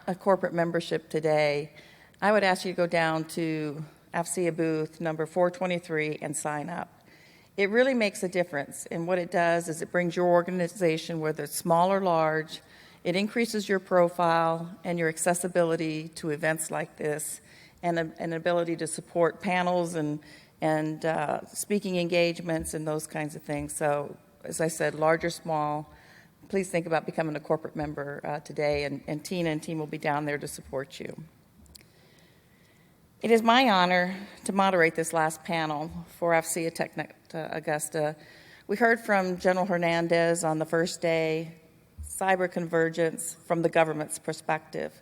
a corporate membership today, I would ask you to go down to AFCEA booth number 423 and sign up. It really makes a difference, and what it does is it brings your organization, whether it's small or large, it increases your profile and your accessibility to events like this, and an ability to support panels and speaking engagements and those kinds of things. So, as I said, large or small, please think about becoming a corporate member today, and Tina and team will be down there to support you. It is my honor to moderate this last panel for AFCEA TechNet Augusta. We heard from General Hernandez on the first day, Cyber Convergence from the government's perspective.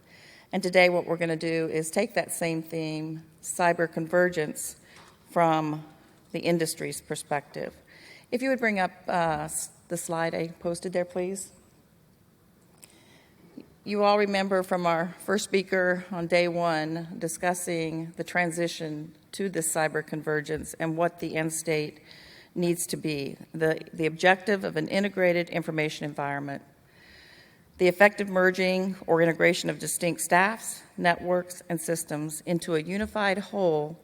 And today what we're going to do is take that same theme, Cyber Convergence, from the industry's perspective. If you would bring up the slide I posted there, please. You all remember from our first speaker on day one discussing the transition to this cyber convergence and what the end state needs to be, the objective of an integrated information environment, the effective merging or integration of distinct staffs, networks, and systems into a unified whole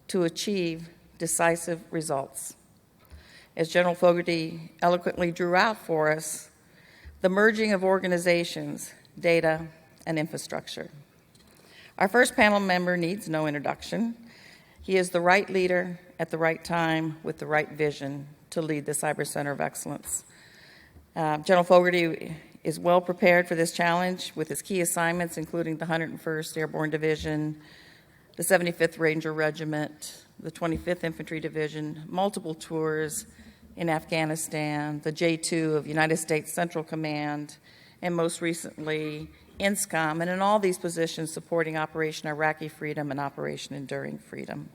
to achieve decisive results. As General Fogarty eloquently drew out for us, the merging of organizations, data, and infrastructure. Our first panel member needs no introduction. He is the right leader at the right time with the right vision to lead the Cyber Center of Excellence. General Fogarty is well prepared for this challenge with his key assignments, including the 101st Airborne Division, the 75th Ranger Regiment, the 25th Infantry Division, multiple tours in Afghanistan, the J2 of United States Central Command, and most recently, INSCOM, and in all these positions supporting Operation Iraqi Freedom and Operation Enduring Freedom.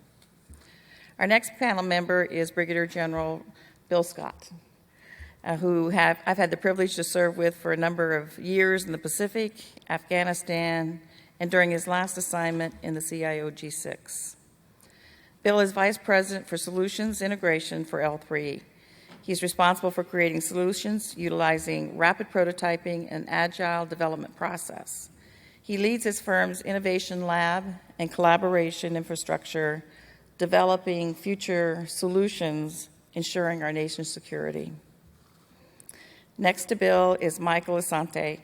Our next panel member is Brigadier General Bill Scott, who I've had the privilege to serve with for a number of years in the Pacific, Afghanistan, and during his last assignment in the CIO G6. Bill is Vice President for Solutions Integration for L3. He's responsible for creating solutions utilizing rapid prototyping and agile development process. He leads his firm's innovation lab and collaboration infrastructure, developing future solutions, ensuring our nation's security. Next to Bill is Michael Assante,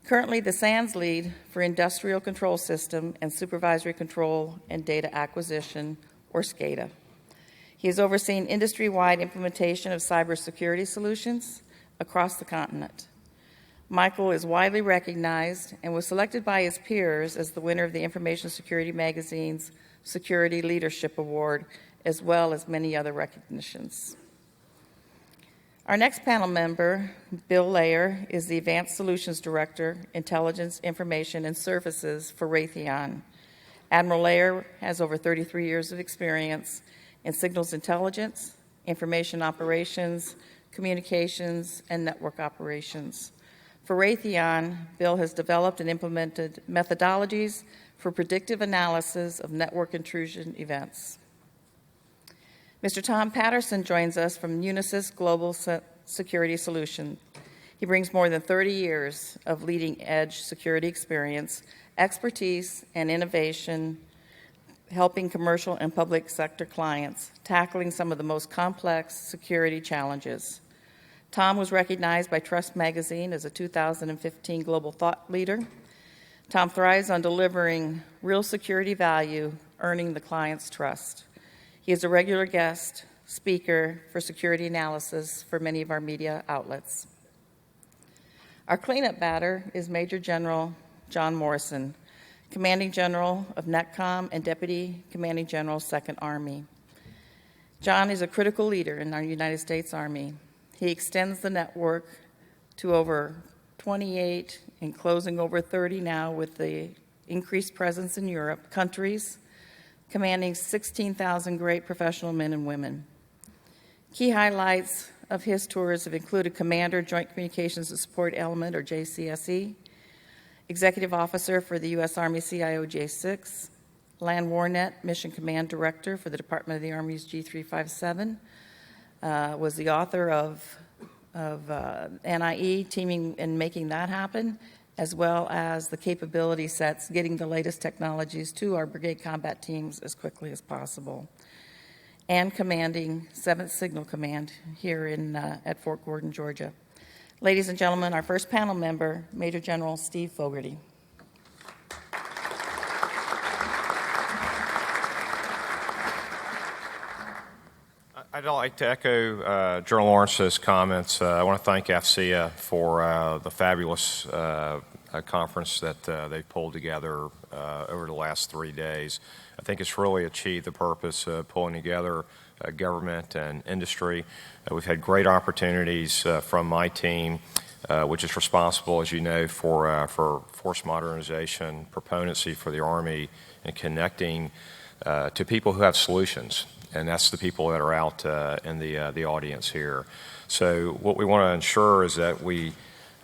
currently the SANS lead for Industrial Control System and Supervisory Control and Data Acquisition, or SCADA. He has overseen industry-wide implementation of cybersecurity solutions across the continent. Michael is widely recognized and was selected by his peers as the winner of the Information Security Magazine's Security Leadership Award, as well as many other recognitions. Our next panel member, Bill Leigher, is the Advanced Solutions Director, Intelligence, Information, and Services for Raytheon. Admiral Leigher has over 33 years of experience in signals intelligence, information operations, communications, and network operations. For Raytheon, Bill has developed and implemented methodologies for predictive analysis of network intrusion events. Mr. Tom Patterson joins us from Unisys Global Security Solutions. He brings more than 30 years of leading-edge security experience, expertise, and innovation, helping commercial and public sector clients, tackling some of the most complex security challenges. Tom was recognized by Trust Magazine as a 2015 Global Thought Leader. Tom thrives on delivering real security value, earning the client's trust. He is a regular guest speaker for security analysis for many of our media outlets. Our cleanup batter is Major General John Morrison, Commanding General of NETCOM and Deputy Commanding General, 2nd Army. John is a critical leader in our United States Army. He extends the network to over 28 and closing over 30 now with the increased presence in Europe, countries, commanding 16,000 great professional men and women. Key highlights of his tours have included Commander, Joint Communications and Support Element, or JCSE, Executive Officer for the U.S. Army CIO J6, Land Warnet Mission Command Director for the Department of the Army's G357, was the author of NIE, teaming and making that happen, as well as the capability sets, getting the latest technologies to our brigade combat teams as quickly as possible, and commanding 7th Signal Command here at Fort Gordon, Georgia. Ladies and gentlemen, our first panel member, Major General Steve Fogarty. I'd like to echo General Lawrence's comments. I want to thank AFCEA for the fabulous conference that they've pulled together over the last 3 days. I think it's really achieved the purpose of pulling together government and industry. We've had great opportunities from my team, which is responsible, as you know, for force modernization, proponency for the Army, and connecting to people who have solutions. And that's the people that are out in the audience here. So what we want to ensure is that we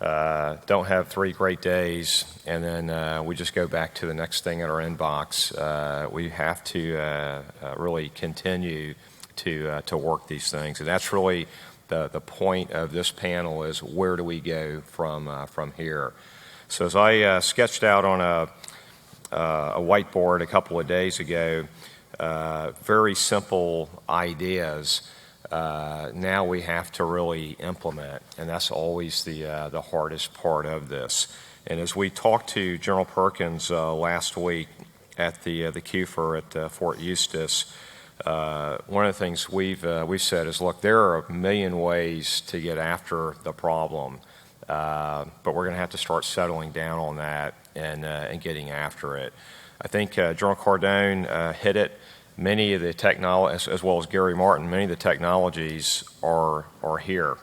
don't have 3 great days and then we just go back to the next thing in our inbox. We have to really continue to work these things. And that's really the point of this panel, is where do we go from here. So as I sketched out on a whiteboard a couple of days ago, very simple ideas. Now we have to really implement, and that's always the hardest part of this. And as we talked to General Perkins last week at the CUFR at Fort Eustis, one of the things we've said is, look, there are a million ways to get after the problem, but we're going to have to start settling down on that and getting after it. I think General Cardone hit it. Many of the technologies, as well as Gary Martin, many of the technologies are here.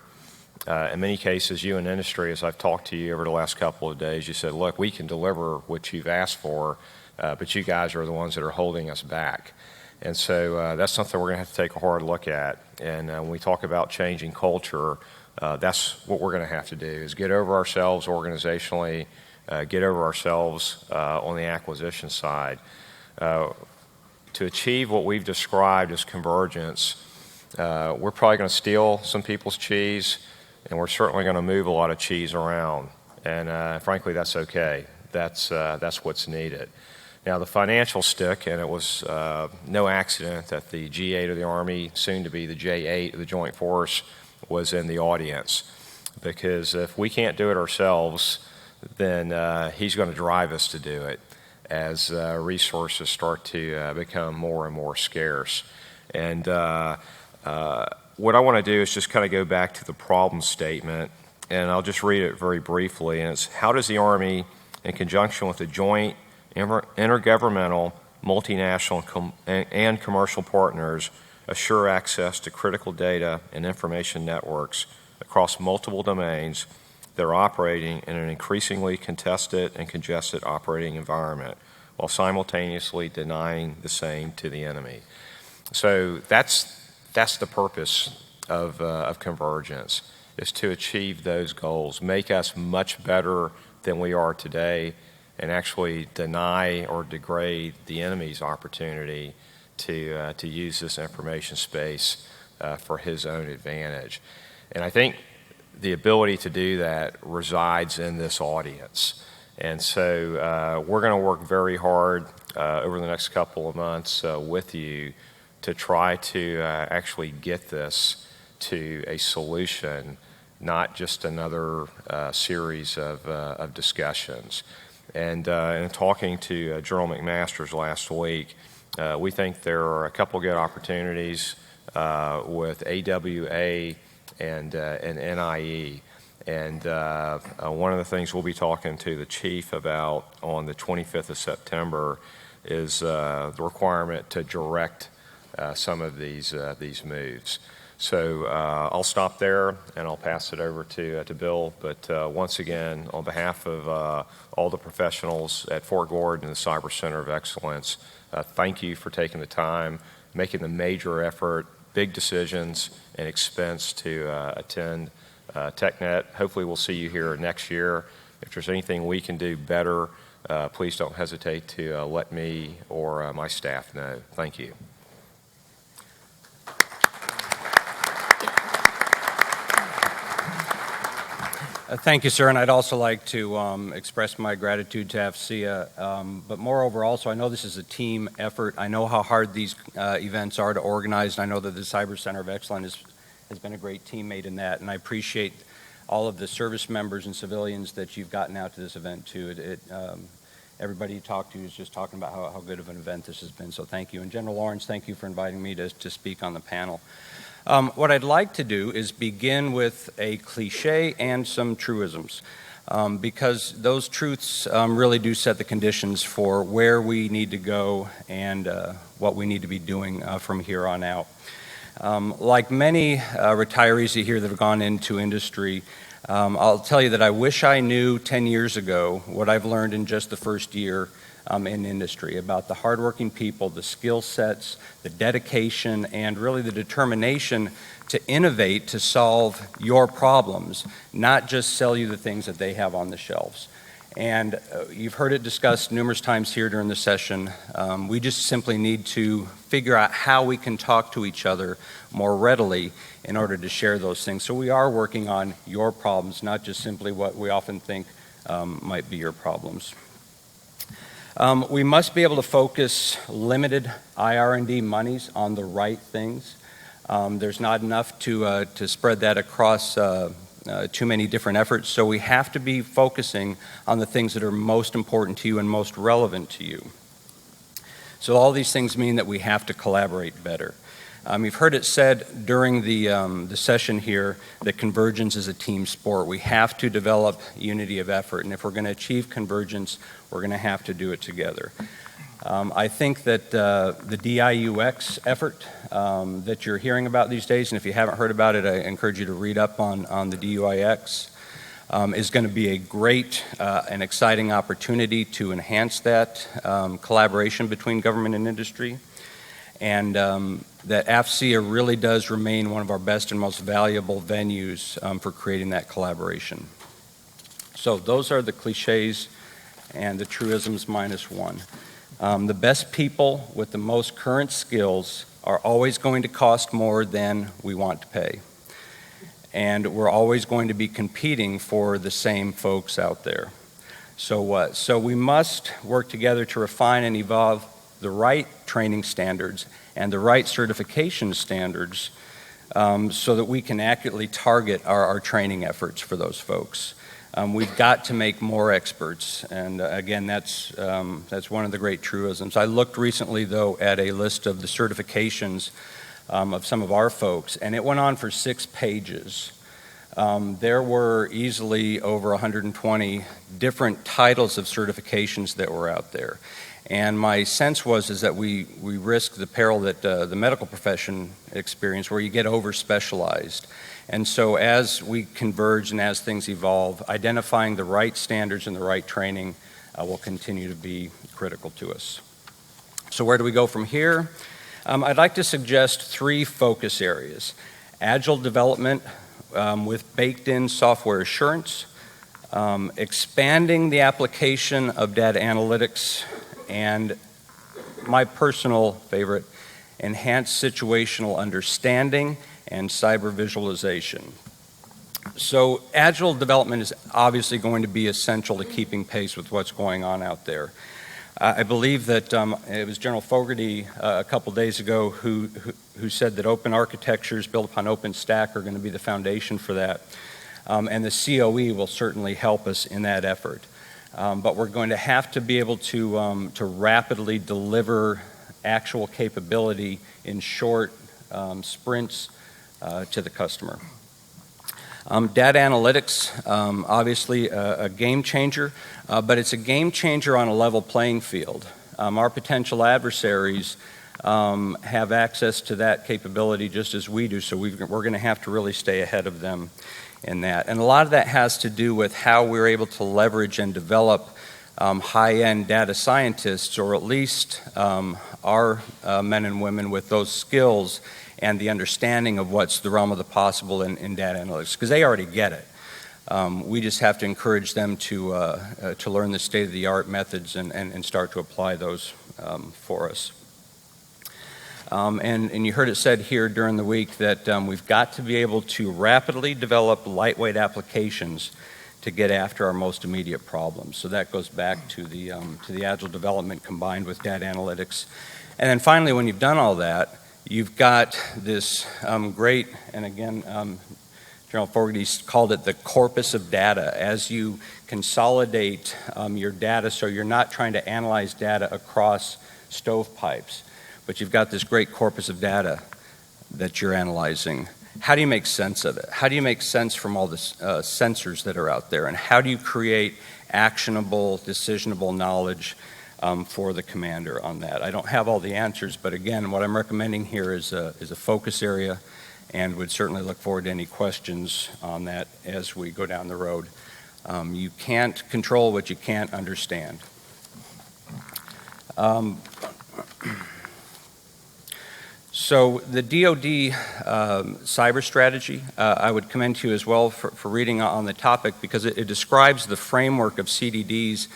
In many cases, you in industry, as I've talked to you over the last couple of days, you said, look, we can deliver what you've asked for, but you guys are the ones that are holding us back. And so that's something we're going to have to take a hard look at. And when we talk about changing culture, that's what we're going to have to do, is get over ourselves organizationally, get over ourselves on the acquisition side. To achieve what we've described as convergence, we're probably going to steal some people's cheese, and we're certainly going to move a lot of cheese around. And frankly, that's okay. That's what's needed. Now, the financial stick, and it was no accident that the G8 of the Army, soon to be the J8 of the Joint Force, was in the audience. Because if we can't do it ourselves, then he's going to drive us to do it as resources start to become more and more scarce. And what I want to do is just kind of go back to the problem statement, and I'll just read it very briefly. And it's, how does the Army, in conjunction with the joint, intergovernmental, multinational, and commercial partners, assure access to critical data and information networks across multiple domains that are operating in an increasingly contested and congested operating environment, while simultaneously denying the same to the enemy? So that's the purpose of convergence, is to achieve those goals, make us much better than we are today, and actually deny or degrade the enemy's opportunity to use this information space for his own advantage. And I think the ability to do that resides in this audience. And so we're going to work very hard over the next couple of months with you to try to actually get this to a solution, not just another series of discussions. And in talking to General McMaster's last week, we think there are a couple good opportunities with AWA and NIE. And one of the things we'll be talking to the chief about on the 25th of September is the requirement to direct some of these moves. So I'll stop there and I'll pass it over to Bill. But once again, on behalf of all the professionals at Fort Gordon and the Cyber Center of Excellence, thank you for taking the time, making the major effort, big decisions, and expense to attend TechNet. Hopefully we'll see you here next year. If there's anything we can do better, please don't hesitate to let me or my staff know. Thank you. Thank you, sir, and I'd also like to express my gratitude to AFCEA, but moreover also, I know this is a team effort. I know how hard these events are to organize, and I know that the Cyber Center of Excellence has been a great teammate in that, and I appreciate all of the service members and civilians that you've gotten out to this event, too. Everybody you talked to is just talking about how good of an event this has been, so thank you. And General Lawrence, thank you for inviting me to speak on the panel. What I'd like to do is begin with a cliche and some truisms, because those truths really do set the conditions for where we need to go and what we need to be doing from here on out. Like many retirees here that have gone into industry, I'll tell you that I wish I knew 10 years ago what I've learned in just the first year in industry about the hardworking people, the skill sets, the dedication, and really the determination to innovate to solve your problems, not just sell you the things that they have on the shelves. And you've heard it discussed numerous times here during the session. We just simply need to figure out how we can talk to each other more readily in order to share those things. So we are working on your problems, not just simply what we often think might be your problems. We must be able to focus limited IR&D monies on the right things. There's not enough to spread that across too many different efforts, so we have to be focusing on the things that are most important to you and most relevant to you. So all these things mean that we have to collaborate better. You've heard it said during the session here that convergence is a team sport. We have to develop unity of effort, and if we're going to achieve convergence, we're going to have to do it together. I think that the DIUX effort that you're hearing about these days, and if you haven't heard about it, I encourage you to read up on the DIUX, is going to be a great and exciting opportunity to enhance that collaboration between government and industry. And that AFCEA really does remain one of our best and most valuable venues for creating that collaboration. So those are the cliches and the truisms minus one. The best people with the most current skills are always going to cost more than we want to pay. And we're always going to be competing for the same folks out there. So what? So we must work together to refine and evolve the right training standards and the right certification standards so that we can accurately target our training efforts for those folks. We've got to make more experts, and again, that's one of the great truisms. I looked recently, though, at a list of the certifications of some of our folks, and it went on for 6 pages. There were easily over 120 different titles of certifications that were out there. And my sense is that we risk the peril that the medical profession experienced, where you get over-specialized. And so as we converge and as things evolve, identifying the right standards and the right training will continue to be critical to us. So where do we go from here? I'd like to suggest 3 focus areas. Agile development with baked-in software assurance, expanding the application of data analytics, and my personal favorite, enhanced situational understanding and cyber visualization. So agile development is obviously going to be essential to keeping pace with what's going on out there. I believe that it was General Fogarty a couple days ago who said that open architectures built upon open stack are going to be the foundation for that. And the CoE will certainly help us in that effort. But we're going to have to be able to rapidly deliver actual capability in short sprints to the customer. Data analytics, obviously a game changer, but it's a game changer on a level playing field. Our potential adversaries have access to that capability just as we do, so we're going to have to really stay ahead of them in that. And a lot of that has to do with how we're able to leverage and develop high-end data scientists, or at least our men and women with those skills and the understanding of what's the realm of the possible in data analytics, because they already get it. We just have to encourage them to learn the state-of-the-art methods and start to apply those for us. And you heard it said here during the week that we've got to be able to rapidly develop lightweight applications to get after our most immediate problems. So that goes back to the agile development combined with data analytics. And then finally, when you've done all that, you've got this great, and again, General Fogarty called it the corpus of data. As you consolidate your data, so you're not trying to analyze data across stovepipes, but you've got this great corpus of data that you're analyzing. How do you make sense of it? How do you make sense from all the sensors that are out there? And how do you create actionable, decisionable knowledge for the commander on that? I don't have all the answers, but again, what I'm recommending here is a focus area, and would certainly look forward to any questions on that as we go down the road. You can't control what you can't understand. So the DoD cyber strategy, I would commend to you as well for reading on the topic, because it describes the framework of CDDs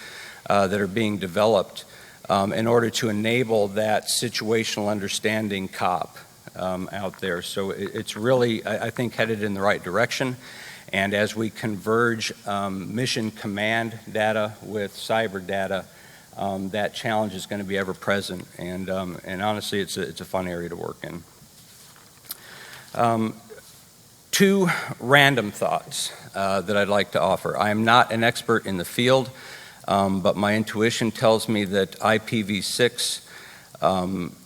that are being developed in order to enable that situational understanding COP out there. So it's really, I think, headed in the right direction. And as we converge mission command data with cyber data, that challenge is going to be ever present, and honestly, it's a fun area to work in. Two random thoughts that I'd like to offer. I am not an expert in the field, but my intuition tells me that IPv6,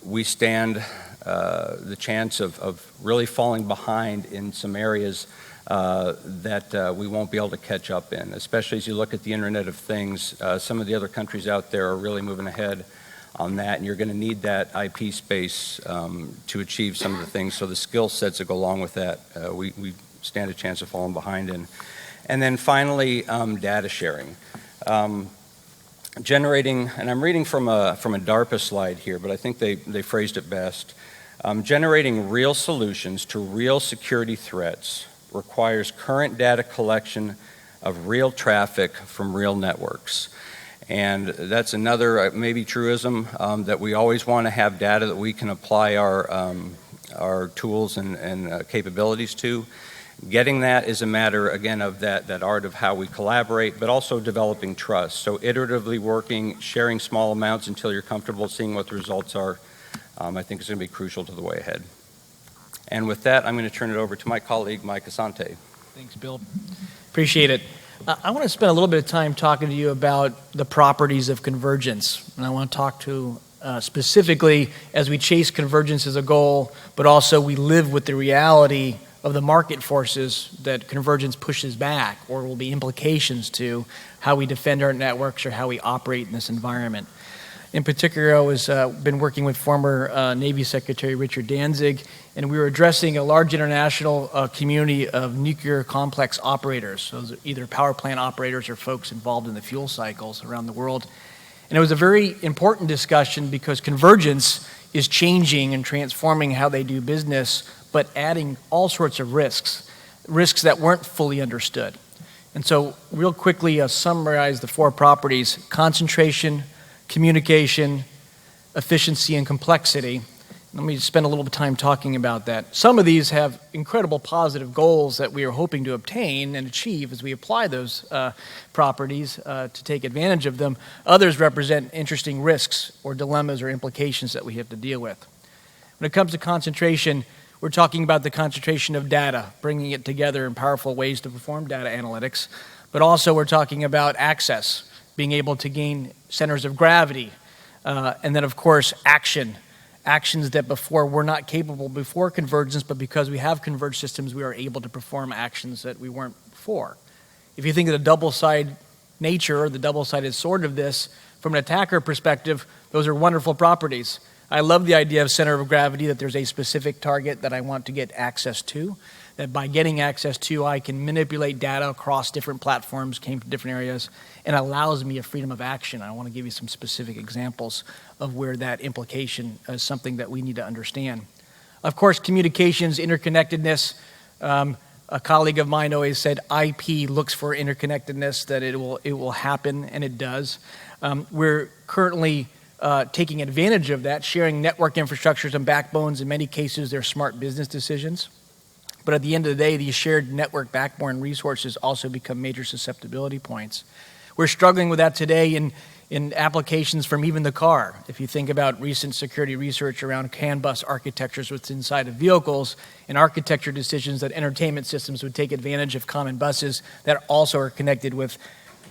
we stand the chance of really falling behind in some areas that we won't be able to catch up in, especially as you look at the Internet of Things. Some of the other countries out there are really moving ahead on that, and you're going to need that IP space to achieve some of the things. So the skill sets that go along with that, we stand a chance of falling behind in. And then finally, data sharing. Generating, and I'm reading from a DARPA slide here, but I think they phrased it best. Generating real solutions to real security threats requires current data collection of real traffic from real networks. And that's another maybe truism, that we always want to have data that we can apply our tools and capabilities to. Getting that is a matter, again, of that art of how we collaborate, but also developing trust. So iteratively working, sharing small amounts until you're comfortable seeing what the results are, I think is going to be crucial to the way ahead. And with that, I'm going to turn it over to my colleague, Mike Assante. Thanks, Bill. Appreciate it. I want to spend a little bit of time talking to you about the properties of convergence. And I want to talk to specifically as we chase convergence as a goal, but also we live with the reality of the market forces that convergence pushes back, or will be implications to how we defend our networks or how we operate in this environment. In particular, I was been working with former Navy Secretary Richard Danzig, and we were addressing a large international community of nuclear complex operators, so either power plant operators or folks involved in the fuel cycles around the world. And it was a very important discussion because convergence is changing and transforming how they do business, but adding all sorts of risks that weren't fully understood. And so real quickly, I'll summarize the four properties: concentration, communication, efficiency, and complexity. Let me spend a little bit of time talking about that. Some of these have incredible positive goals that we are hoping to obtain and achieve as we apply those properties to take advantage of them. Others represent interesting risks or dilemmas or implications that we have to deal with. When it comes to concentration, we're talking about the concentration of data, bringing it together in powerful ways to perform data analytics, but also we're talking about access, being able to gain centers of gravity, and then of course actions that before were not capable before convergence, but because we have converged systems, we are able to perform actions that we weren't before. If you think of the double-sided nature, or the double-sided sword of this, from an attacker perspective, those are wonderful properties. I love the idea of center of gravity, that there's a specific target that I want to get access to, that by getting access to, I can manipulate data across different platforms, came from different areas, and allows me a freedom of action. I want to give you some specific examples of where that implication is something that we need to understand. Of course, communications, interconnectedness. A colleague of mine always said IP looks for interconnectedness, that it will happen, and it does. We're currently taking advantage of that, sharing network infrastructures and backbones. In many cases, they're smart business decisions. But at the end of the day, these shared network backbone resources also become major susceptibility points. We're struggling with that today in applications from even the car. If you think about recent security research around CAN bus architectures within inside of vehicles and architecture decisions that entertainment systems would take advantage of common buses that also are connected with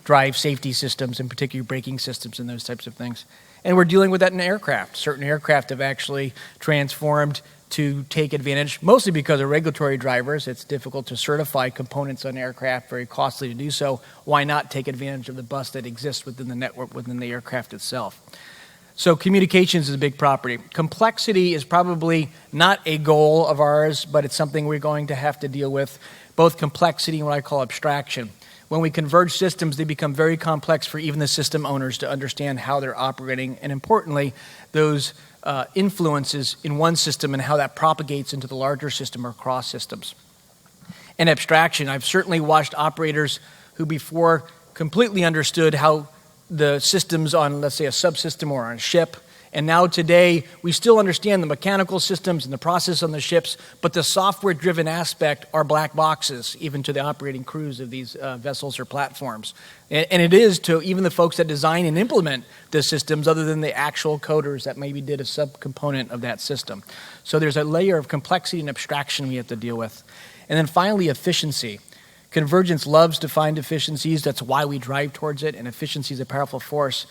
drive safety systems, in particular braking systems and those types of things. And we're dealing with that in aircraft. Certain aircraft have actually transformed to take advantage, mostly because of regulatory drivers. It's difficult to certify components on aircraft, very costly to do so. Why not take advantage of the bus that exists within the network, within the aircraft itself? So communications is a big property. Complexity is probably not a goal of ours, but it's something we're going to have to deal with, both complexity and what I call abstraction. When we converge systems, they become very complex for even the system owners to understand how they're operating, and importantly, those influences in one system and how that propagates into the larger system or cross systems. And abstraction, I've certainly watched operators who before completely understood how the systems on, let's say, a subsystem or on a ship, and now today we still understand the mechanical systems and the process on the ships, but the software-driven aspect are black boxes, even to the operating crews of these vessels or platforms. And it is to even the folks that design and implement the systems, other than the actual coders that maybe did a subcomponent of that system. So there's a layer of complexity and abstraction we have to deal with. And then finally, efficiency. Convergence loves to find efficiencies. That's why we drive towards it, and efficiency is a powerful force.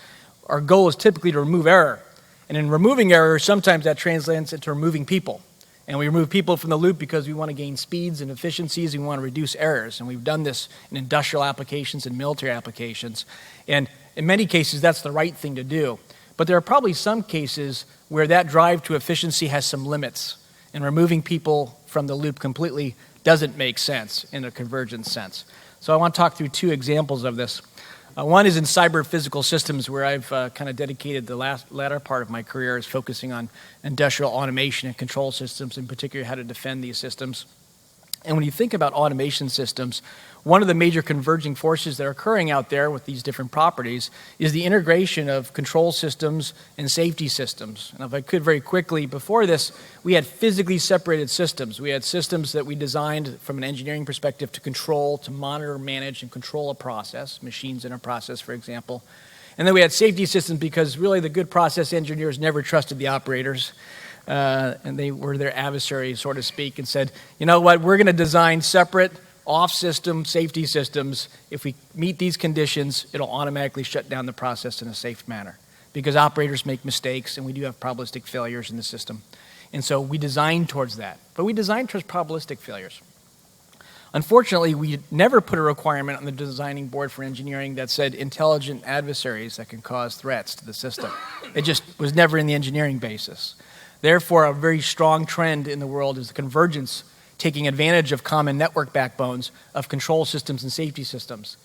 Our goal is typically to remove error. And in removing error, sometimes that translates into removing people. And we remove people from the loop because we want to gain speeds and efficiencies, and we want to reduce errors. And we've done this in industrial applications and military applications. And in many cases, that's the right thing to do. But there are probably some cases where that drive to efficiency has some limits, and removing people from the loop completely doesn't make sense in a convergence sense. So I want to talk through two examples of this. One is in cyber physical systems, where I've kind of dedicated the latter part of my career is focusing on industrial automation and control systems, in particular how to defend these systems. And when you think about automation systems, one of the major converging forces that are occurring out there with these different properties is the integration of control systems and safety systems. And if I could very quickly, before this, we had physically separated systems. We had systems that we designed from an engineering perspective to control, to monitor, manage, and control a process, machines in a process, for example. And then we had safety systems because really the good process engineers never trusted the operators. And they were their adversaries, so to speak, and said, you know what, we're going to design separate off-system safety systems. If we meet these conditions, it'll automatically shut down the process in a safe manner, because operators make mistakes and we do have probabilistic failures in the system. And so we designed towards that, but we designed towards probabilistic failures. Unfortunately, we never put a requirement on the designing board for engineering that said intelligent adversaries that can cause threats to the system. It just was never in the engineering basis. Therefore, a very strong trend in the world is the convergence, taking advantage of common network backbones of control systems and safety systems.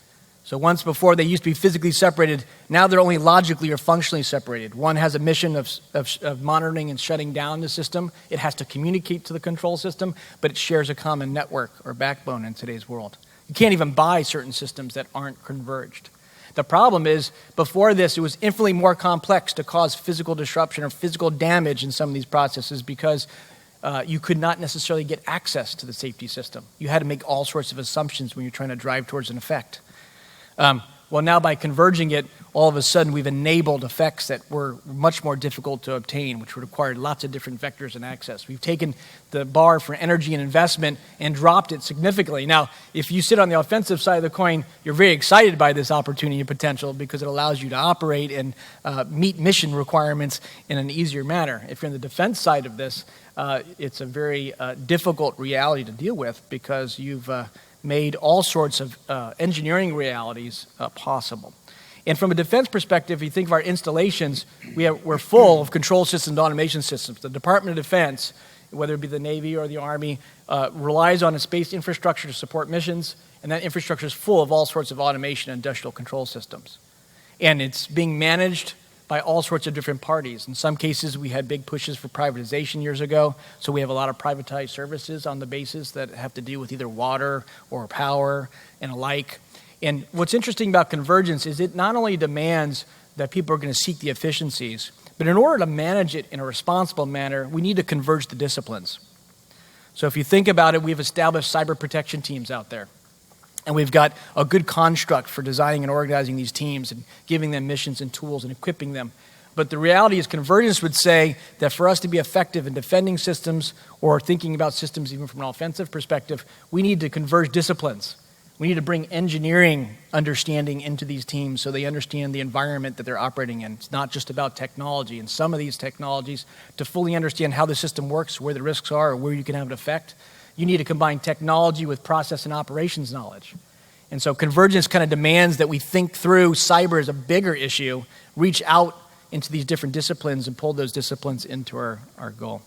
So once before they used to be physically separated, now they're only logically or functionally separated. One has a mission of monitoring and shutting down the system. It has to communicate to the control system, but it shares a common network or backbone in today's world. You can't even buy certain systems that aren't converged. The problem is, before this, it was infinitely more complex to cause physical disruption or physical damage in some of these processes because you could not necessarily get access to the safety system. You had to make all sorts of assumptions when you're trying to drive towards an effect. Well, now by converging it, all of a sudden we've enabled effects that were much more difficult to obtain, which required lots of different vectors and access. We've taken the bar for energy and investment and dropped it significantly. Now, if you sit on the offensive side of the coin, you're very excited by this opportunity and potential because it allows you to operate and meet mission requirements in an easier manner. If you're on the defense side of this, it's a very difficult reality to deal with because you've made all sorts of engineering realities possible. And from a defense perspective, if you think of our installations, we're full of control systems and automation systems. The Department of Defense, whether it be the Navy or the Army, relies on a space infrastructure to support missions, and that infrastructure is full of all sorts of automation and industrial control systems. And it's being managed by all sorts of different parties. In some cases, we had big pushes for privatization years ago, so we have a lot of privatized services on the bases that have to do with either water or power and alike. And what's interesting about convergence is it not only demands that people are going to seek the efficiencies, but in order to manage it in a responsible manner, we need to converge the disciplines. So if you think about it, we've established cyber protection teams out there. And we've got a good construct for designing and organizing these teams and giving them missions and tools and equipping them. But the reality is convergence would say that for us to be effective in defending systems or thinking about systems even from an offensive perspective, we need to converge disciplines. We need to bring engineering understanding into these teams so they understand the environment that they're operating in. It's not just about technology. And some of these technologies, to fully understand how the system works, where the risks are, or where you can have an effect, you need to combine technology with process and operations knowledge. And so convergence kind of demands that we think through cyber as a bigger issue, reach out into these different disciplines and pull those disciplines into our goal.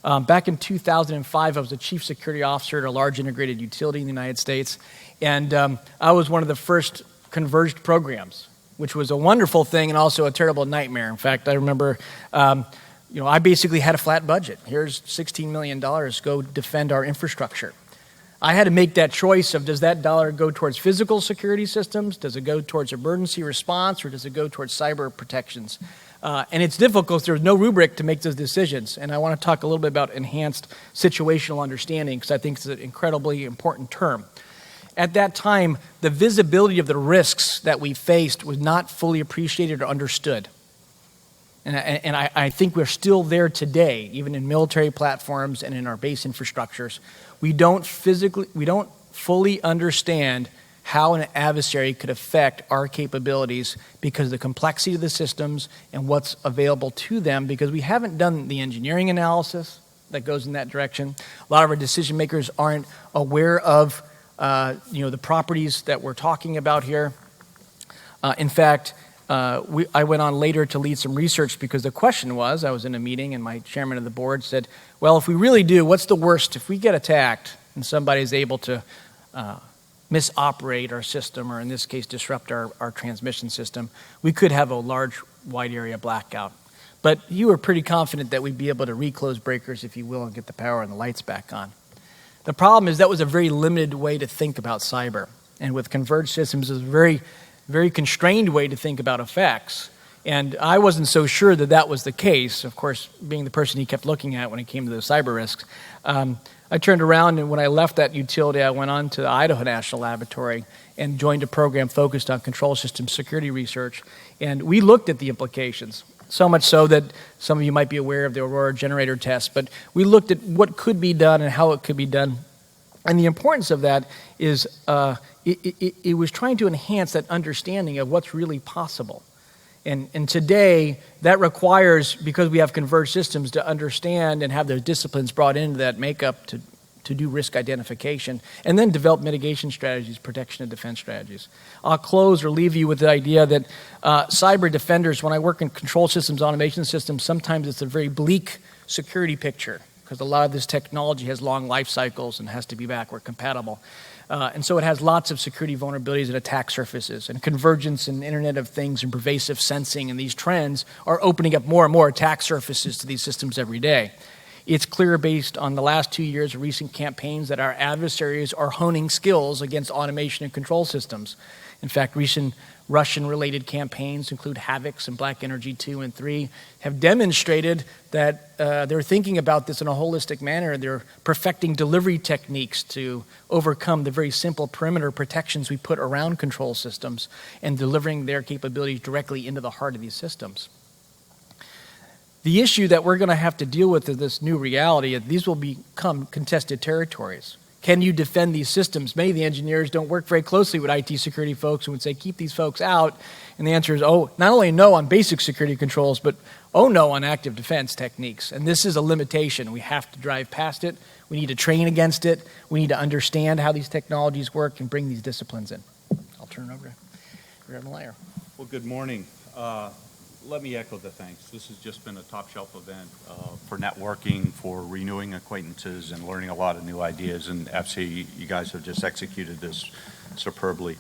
Back in 2005, I was a chief security officer at a large integrated utility in the United States, and I was one of the first converged programs, which was a wonderful thing and also a terrible nightmare. In fact, I remember I basically had a flat budget. Here's $16 million, go defend our infrastructure. I had to make that choice of, does that dollar go towards physical security systems? Does it go towards emergency response? Or does it go towards cyber protections? And it's difficult. There's no rubric to make those decisions. And I want to talk a little bit about enhanced situational understanding, because I think it's an incredibly important term. At that time, the visibility of the risks that we faced was not fully appreciated or understood. And I think we're still there today, even in military platforms and in our base infrastructures. We don't fully understand how an adversary could affect our capabilities because of the complexity of the systems and what's available to them, because we haven't done the engineering analysis that goes in that direction. A lot of our decision makers aren't aware of the properties that we're talking about here. In fact, I went on later to lead some research because the question was, I was in a meeting and my chairman of the board said, well, if we really do, what's the worst? If we get attacked and somebody is able to misoperate our system, or in this case, disrupt our transmission system, we could have a large, wide area blackout. But you were pretty confident that we'd be able to reclose breakers, if you will, and get the power and the lights back on. The problem is that was a very limited way to think about cyber. And with converged systems, it's a very, very constrained way to think about effects. And I wasn't so sure that that was the case, of course, being the person he kept looking at when it came to the cyber risks. I turned around, and when I left that utility, I went on to the Idaho National Laboratory and joined a program focused on control system security research. And we looked at the implications, so much so that some of you might be aware of the Aurora generator test, but we looked at what could be done and how it could be done. And the importance of that is it was trying to enhance that understanding of what's really possible. And today, that requires, because we have converged systems, to understand and have those disciplines brought into that makeup to do risk identification, and then develop mitigation strategies, protection and defense strategies. I'll close or leave you with the idea that cyber defenders, when I work in control systems, automation systems, sometimes it's a very bleak security picture, because a lot of this technology has long life cycles and has to be backward compatible. And so it has lots of security vulnerabilities and attack surfaces, and convergence and Internet of Things and pervasive sensing and these trends are opening up more and more attack surfaces to these systems every day. It's clear based on the last 2 years of recent campaigns that our adversaries are honing skills against automation and control systems. In fact, recent Russian-related campaigns include Havocs and Black Energy 2 and 3 have demonstrated that they're thinking about this in a holistic manner. They're perfecting delivery techniques to overcome the very simple perimeter protections we put around control systems and delivering their capabilities directly into the heart of these systems. The issue that we're going to have to deal with is this new reality. These will become contested territories. Can you defend these systems? Many of the engineers don't work very closely with IT security folks and would say, keep these folks out. And the answer is, not only no on basic security controls, but no on active defense techniques. And this is a limitation. We have to drive past it. We need to train against it. We need to understand how these technologies work and bring these disciplines in. I'll turn it over to RADM Leigher. Well, good morning. Let me echo the thanks. This has just been a top-shelf event for networking, for renewing acquaintances, and learning a lot of new ideas. And AFCEA, you guys have just executed this superbly.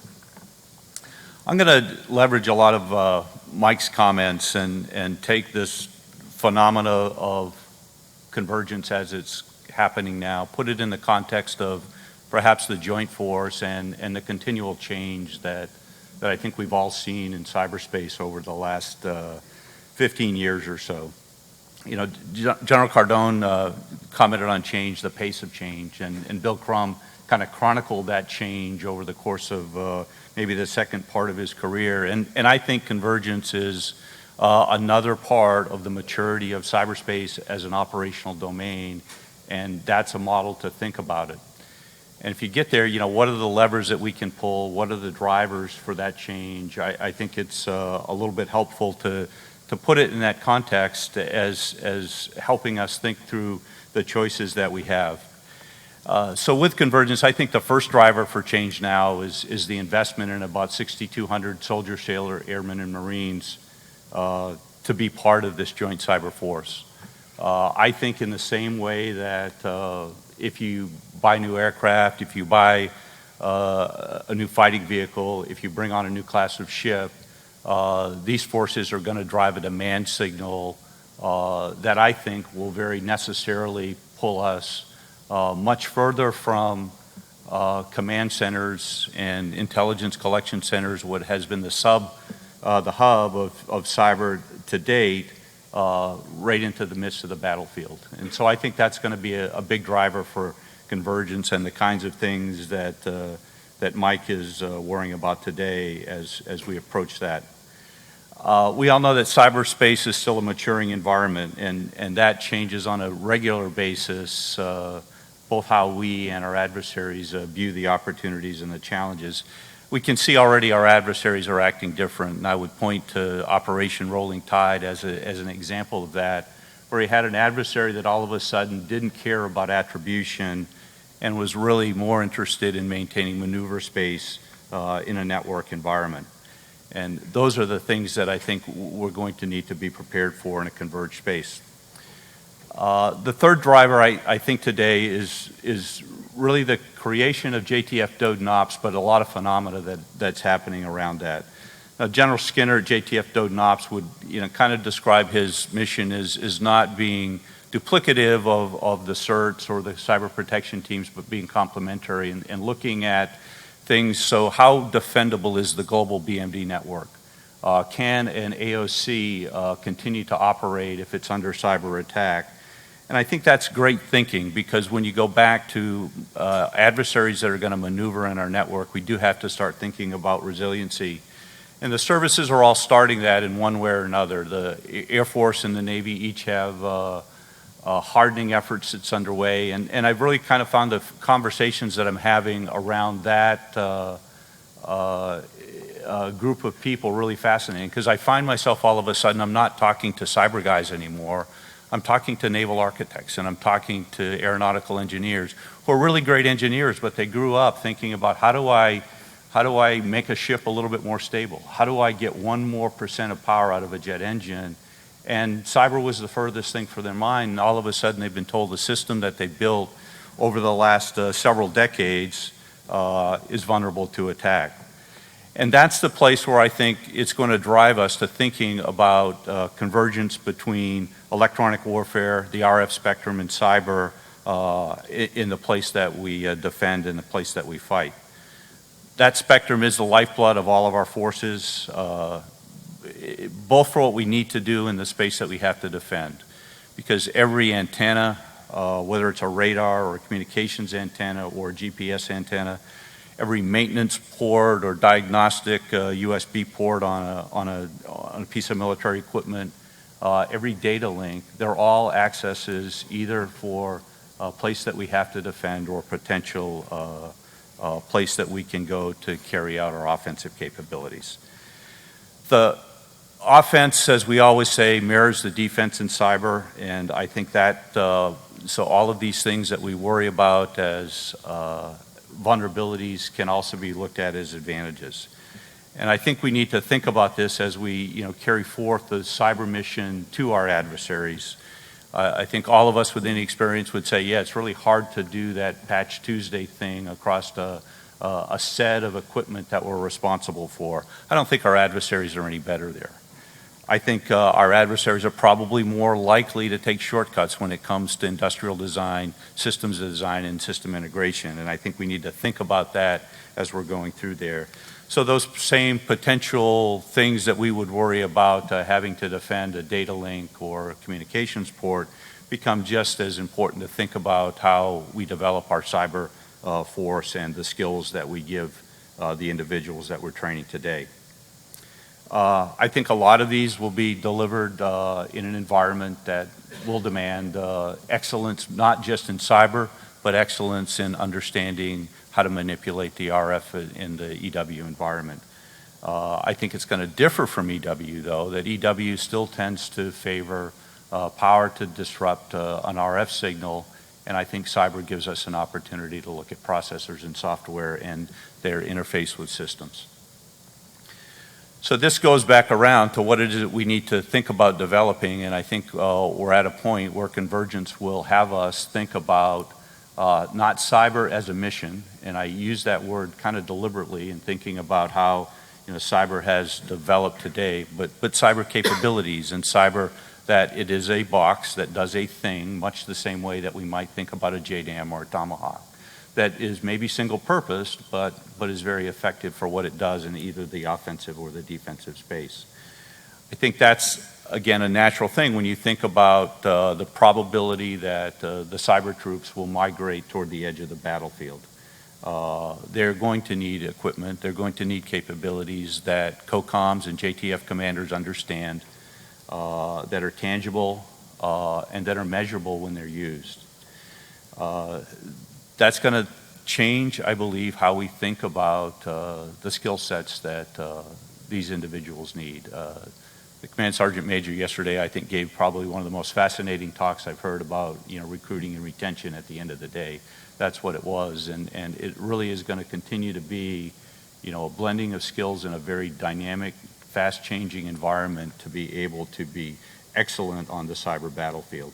I'm going to leverage a lot of Mike's comments and take this phenomena of convergence as it's happening now, put it in the context of perhaps the joint force and the continual change that I think we've all seen in cyberspace over the last 15 years or so. General Cardone commented on change, the pace of change, and Bill Crum kind of chronicled that change over the course of maybe the second part of his career. And I think convergence is another part of the maturity of cyberspace as an operational domain, and that's a model to think about it. And if you get there, what are the levers that we can pull? What are the drivers for that change? I think it's a little bit helpful to put it in that context as helping us think through the choices that we have. So with convergence, I think the first driver for change now is the investment in about 6,200 soldiers, sailors, airmen, and Marines to be part of this joint cyber force. I think in the same way that if you buy new aircraft, if you buy a new fighting vehicle, if you bring on a new class of ship, these forces are going to drive a demand signal that I think will very necessarily pull us much further from command centers and intelligence collection centers, what has been the hub of cyber to date, right into the midst of the battlefield. And so I think that's going to be a big driver for convergence and the kinds of things that Mike is worrying about today as we approach that. We all know that cyberspace is still a maturing environment, and that changes on a regular basis, both how we and our adversaries view the opportunities and the challenges. We can see already our adversaries are acting different, and I would point to Operation Rolling Tide as an example of that, where he had an adversary that all of a sudden didn't care about attribution and was really more interested in maintaining maneuver space in a network environment. And those are the things that I think we're going to need to be prepared for in a converged space. The third driver I think today is really the creation of JTF Ops, but a lot of phenomena that's happening around that. General Skinner at JTF Ops would kind of describe his mission as not being duplicative of the CERTs or the cyber protection teams, but being complementary and looking at things. So how defendable is the global BMD network? Can an AOC continue to operate if it's under cyber attack? And I think that's great thinking, because when you go back to adversaries that are going to maneuver in our network, we do have to start thinking about resiliency. And the services are all starting that in one way or another. The Air Force and the Navy each have hardening efforts that's underway. And I've really kind of found the conversations that I'm having around that group of people really fascinating, because I find myself all of a sudden, I'm not talking to cyber guys anymore. I'm talking to naval architects, and I'm talking to aeronautical engineers who are really great engineers, but they grew up thinking about how do I make a ship a little bit more stable? How do I get 1% more of power out of a jet engine? And cyber was the furthest thing for their mind, and all of a sudden they've been told the system that they built over the last several decades is vulnerable to attack. And that's the place where I think it's going to drive us to thinking about convergence between electronic warfare, the RF spectrum, and cyber in the place that we defend and the place that we fight. That spectrum is the lifeblood of all of our forces, both for what we need to do in the space that we have to defend. Because every antenna, whether it's a radar or a communications antenna or a GPS antenna, every maintenance port or diagnostic USB port on a piece of military equipment, every data link, they're all accesses either for a place that we have to defend or potential place that we can go to carry out our offensive capabilities. The offense, as we always say, mirrors the defense in cyber, and I think that so all of these things that we worry about as vulnerabilities can also be looked at as advantages. And I think we need to think about this as we carry forth the cyber mission to our adversaries. I think all of us with any experience would say, yeah, it's really hard to do that Patch Tuesday thing across a set of equipment that we're responsible for. I don't think our adversaries are any better there. I think our adversaries are probably more likely to take shortcuts when it comes to industrial design, systems design, and system integration. And I think we need to think about that as we're going through there. So those same potential things that we would worry about having to defend a data link or a communications port become just as important to think about how we develop our cyber force and the skills that we give the individuals that we're training today. I think a lot of these will be delivered in an environment that will demand excellence, not just in cyber, but excellence in understanding how to manipulate the RF in the EW environment. I think it's going to differ from EW, though, that EW still tends to favor power to disrupt an RF signal, and I think cyber gives us an opportunity to look at processors and software and their interface with systems. So this goes back around to what it is that we need to think about developing, and I think we're at a point where convergence will have us think about not cyber as a mission, and I use that word kind of deliberately in thinking about how cyber has developed today, but cyber capabilities and cyber that it is a box that does a thing much the same way that we might think about a JDAM or a Tomahawk, that is maybe single-purposed, but is very effective for what it does in either the offensive or the defensive space. I think that's, again, a natural thing when you think about the probability that the cyber troops will migrate toward the edge of the battlefield. They're going to need equipment, they're going to need capabilities that COCOMs and JTF commanders understand, that are tangible and that are measurable when they're used. That's going to change, I believe, how we think about the skill sets that these individuals need. The Command Sergeant Major yesterday, I think, gave probably one of the most fascinating talks I've heard about recruiting and retention at the end of the day. That's what it was, and it really is going to continue to be a blending of skills in a very dynamic, fast-changing environment to be able to be excellent on the cyber battlefield.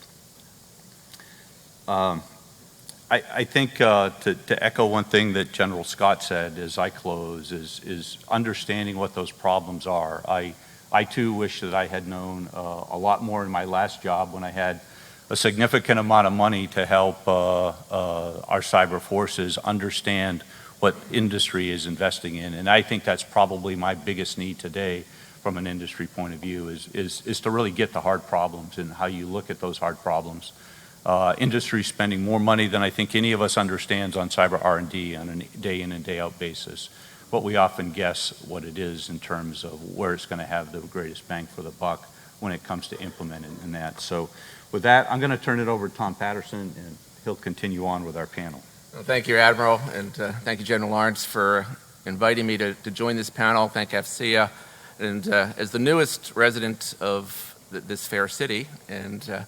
I think to echo one thing that General Scott said as I close is understanding what those problems are. I too wish that I had known a lot more in my last job when I had a significant amount of money to help our cyber forces understand what industry is investing in. And I think that's probably my biggest need today from an industry point of view is to really get the hard problems and how you look at those hard problems. Industry spending more money than I think any of us understands on cyber R&D on a day in and day out basis. But we often guess what it is in terms of where it's going to have the greatest bang for the buck when it comes to implementing that. So with that, I'm going to turn it over to Tom Patterson, and he'll continue on with our panel. Well, thank you, Admiral, and thank you, General Lawrence, for inviting me to join this panel. Thank AFCEA. And as the newest resident of this fair city and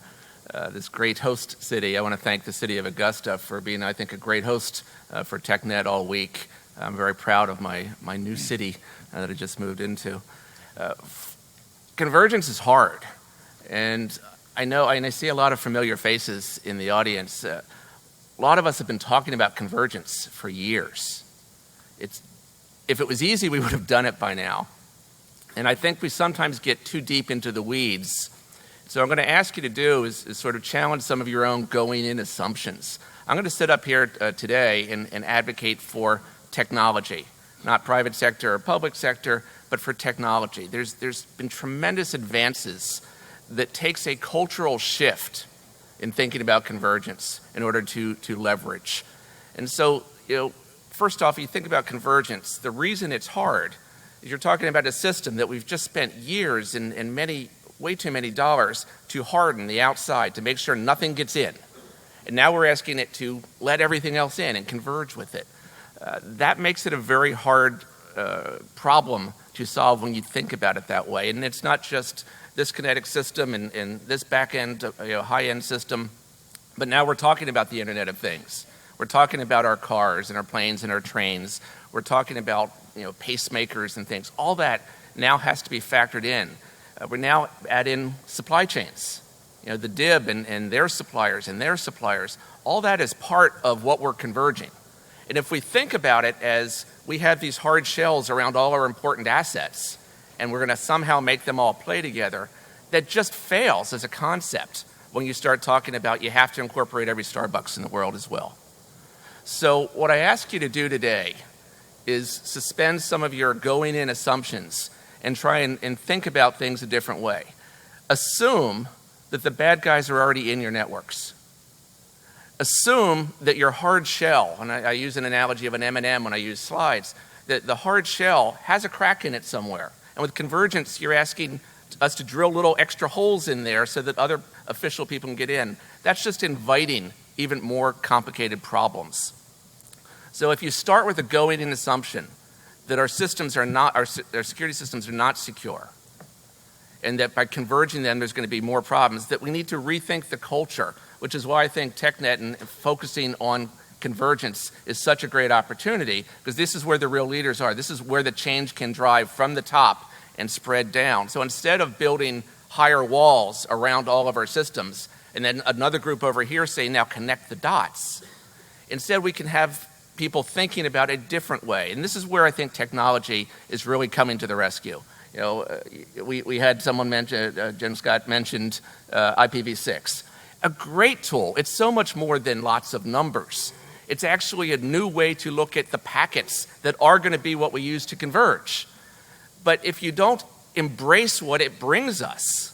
this great host city, I want to thank the city of Augusta for being, I think, a great host for TechNet all week. I'm very proud of my new city that I just moved into. Convergence is hard, and I see a lot of familiar faces in the audience. A lot of us have been talking about convergence for years. If it was easy, we would have done it by now. And I think we sometimes get too deep into the weeds. So what I'm going to ask you to do is sort of challenge some of your own going-in assumptions. I'm going to sit up here today and advocate for technology, not private sector or public sector, but for technology. There's been tremendous advances that takes a cultural shift in thinking about convergence in order to leverage. And so, first off, you think about convergence, the reason it's hard is you're talking about a system that we've just spent years and way too many dollars to harden the outside to make sure nothing gets in. And now we're asking it to let everything else in and converge with it. That makes it a very hard problem to solve when you think about it that way. And it's not just this kinetic system and this back-end, high-end system, but now we're talking about the Internet of Things. We're talking about our cars and our planes and our trains. We're talking about pacemakers and things. All that now has to be factored in. We now add in supply chains. The DIB and their suppliers and their suppliers. All that is part of what we're converging. And if we think about it as we have these hard shells around all our important assets, and we're going to somehow make them all play together, that just fails as a concept when you start talking about you have to incorporate every Starbucks in the world as well. So what I ask you to do today is suspend some of your going-in assumptions and try and think about things a different way. Assume that the bad guys are already in your networks. Assume that your hard shell, and I use an analogy of an M&M when I use slides, that the hard shell has a crack in it somewhere. And with convergence, you're asking us to drill little extra holes in there so that other official people can get in. That's just inviting even more complicated problems. So if you start with a going-in assumption that our systems are not, our security systems are not secure, and that by converging them there's going to be more problems, that we need to rethink the culture, which is why I think TechNet and focusing on convergence is such a great opportunity, because this is where the real leaders are. This is where the change can drive from the top and spread down. So instead of building higher walls around all of our systems, and then another group over here saying, now connect the dots, instead we can have people thinking about a different way. And this is where I think technology is really coming to the rescue. You know, we had someone mention, Jim Scott mentioned IPv6. A great tool. It's so much more than lots of numbers. It's actually a new way to look at the packets that are going to be what we use to converge. But if you don't embrace what it brings us,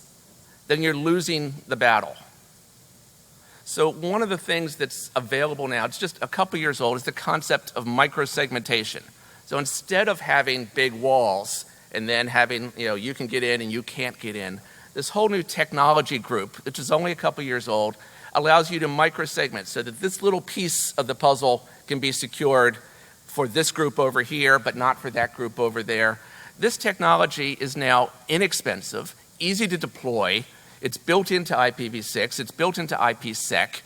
then you're losing the battle. So one of the things that's available now, it's just a couple years old, is the concept of microsegmentation. So instead of having big walls and then having, you know, you can get in and you can't get in, this whole new technology group, which is only a couple years old, allows you to microsegment so that this little piece of the puzzle can be secured for this group over here, but not for that group over there. This technology is now inexpensive, easy to deploy. It's built into IPv6. It's built into IPsec,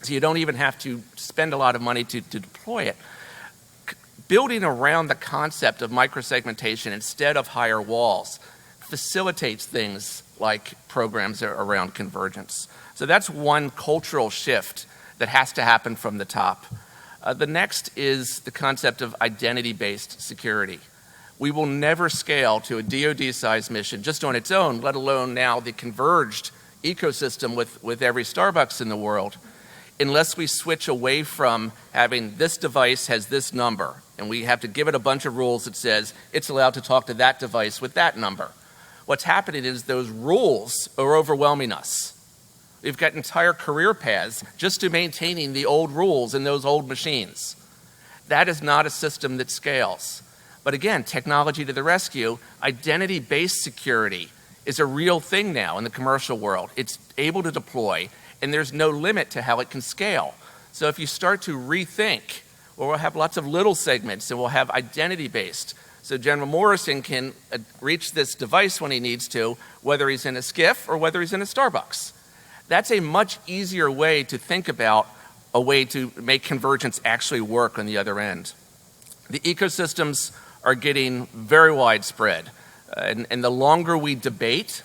so you don't even have to spend a lot of money to deploy it. Building around the concept of microsegmentation instead of higher walls facilitates things like programs around convergence. So that's one cultural shift that has to happen from the top. The next is the concept of identity-based security. We will never scale to a DoD-sized mission just on its own, let alone now the converged ecosystem with every Starbucks in the world, unless we switch away from having this device has this number, and we have to give it a bunch of rules that says it's allowed to talk to that device with that number. What's happening is those rules are overwhelming us. We've got entire career paths just to maintaining the old rules in those old machines. That is not a system that scales. But again, technology to the rescue, identity-based security is a real thing now in the commercial world. It's able to deploy, and there's no limit to how it can scale. So if you start to rethink, well, we'll have lots of little segments, and we'll have identity-based. So General Morrison can reach this device when he needs to, whether he's in a skiff or whether he's in a Starbucks. That's a much easier way to think about a way to make convergence actually work on the other end. The ecosystems are getting very widespread. And the longer we debate,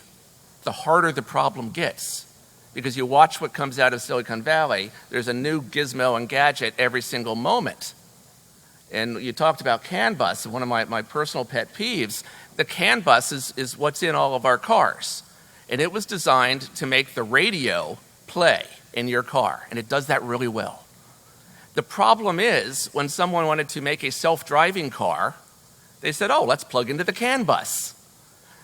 the harder the problem gets. Because you watch what comes out of Silicon Valley, there's a new gizmo and gadget every single moment. And you talked about CAN bus, one of my personal pet peeves. The CAN bus is what's in all of our cars. And it was designed to make the radio play in your car, and it does that really well. The problem is, when someone wanted to make a self-driving car, they said, oh, let's plug into the CAN bus.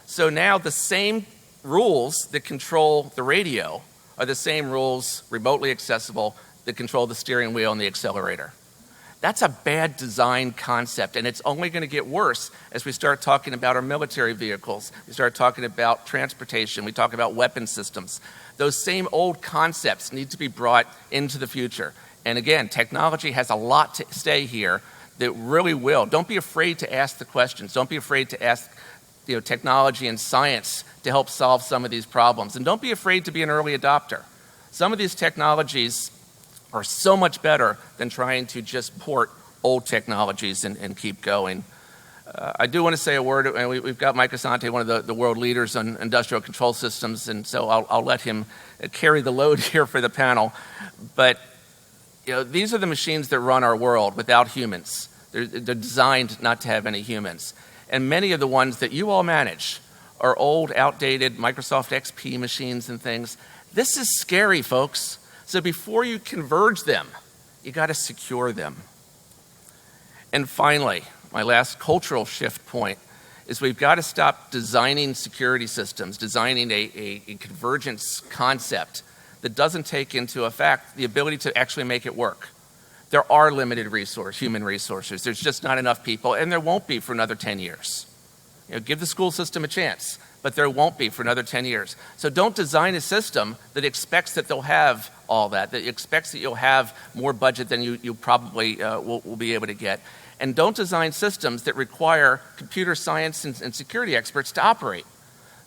So now the same rules that control the radio are the same rules remotely accessible that control the steering wheel and the accelerator. That's a bad design concept, and it's only going to get worse as we start talking about our military vehicles. We start talking about transportation. We talk about weapon systems. Those same old concepts need to be brought into the future. And again, technology has a lot to say here that really will. Don't be afraid to ask the questions. Don't be afraid to ask technology and science to help solve some of these problems. And don't be afraid to be an early adopter. Some of these technologies are so much better than trying to just port old technologies and keep going. I do want to say a word, and we've got Mike Assante, one of the world leaders on industrial control systems, and so I'll let him carry the load here for the panel. But these are the machines that run our world without humans. They're designed not to have any humans. And many of the ones that you all manage are old, outdated Microsoft XP machines and things. This is scary, folks. So before you converge them, you got to secure them. And finally, my last cultural shift point, is we've got to stop designing security systems, designing a convergence concept that doesn't take into effect the ability to actually make it work. There are limited human resources. There's just not enough people, and there won't be for another 10 years. Give the school system a chance, but there won't be for another 10 years. So don't design a system that expects that they'll have all that expects that you'll have more budget than you probably will be able to get. And don't design systems that require computer science and security experts to operate.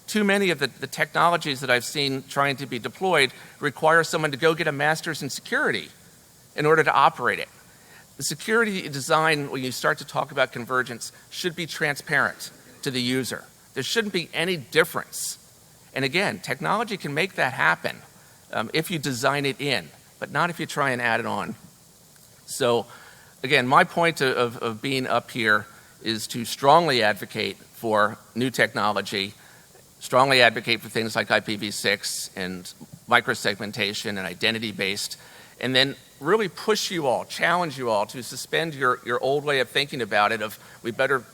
Too many of the technologies that I've seen trying to be deployed require someone to go get a master's in security in order to operate it. The security design, when you start to talk about convergence, should be transparent to the user. There shouldn't be any difference. And again, technology can make that happen if you design it in, but not if you try and add it on. So again, my point of being up here is to strongly advocate for new technology, strongly advocate for things like IPv6 and microsegmentation and identity-based, and then really push you all, challenge you all to suspend your old way of thinking about it of we better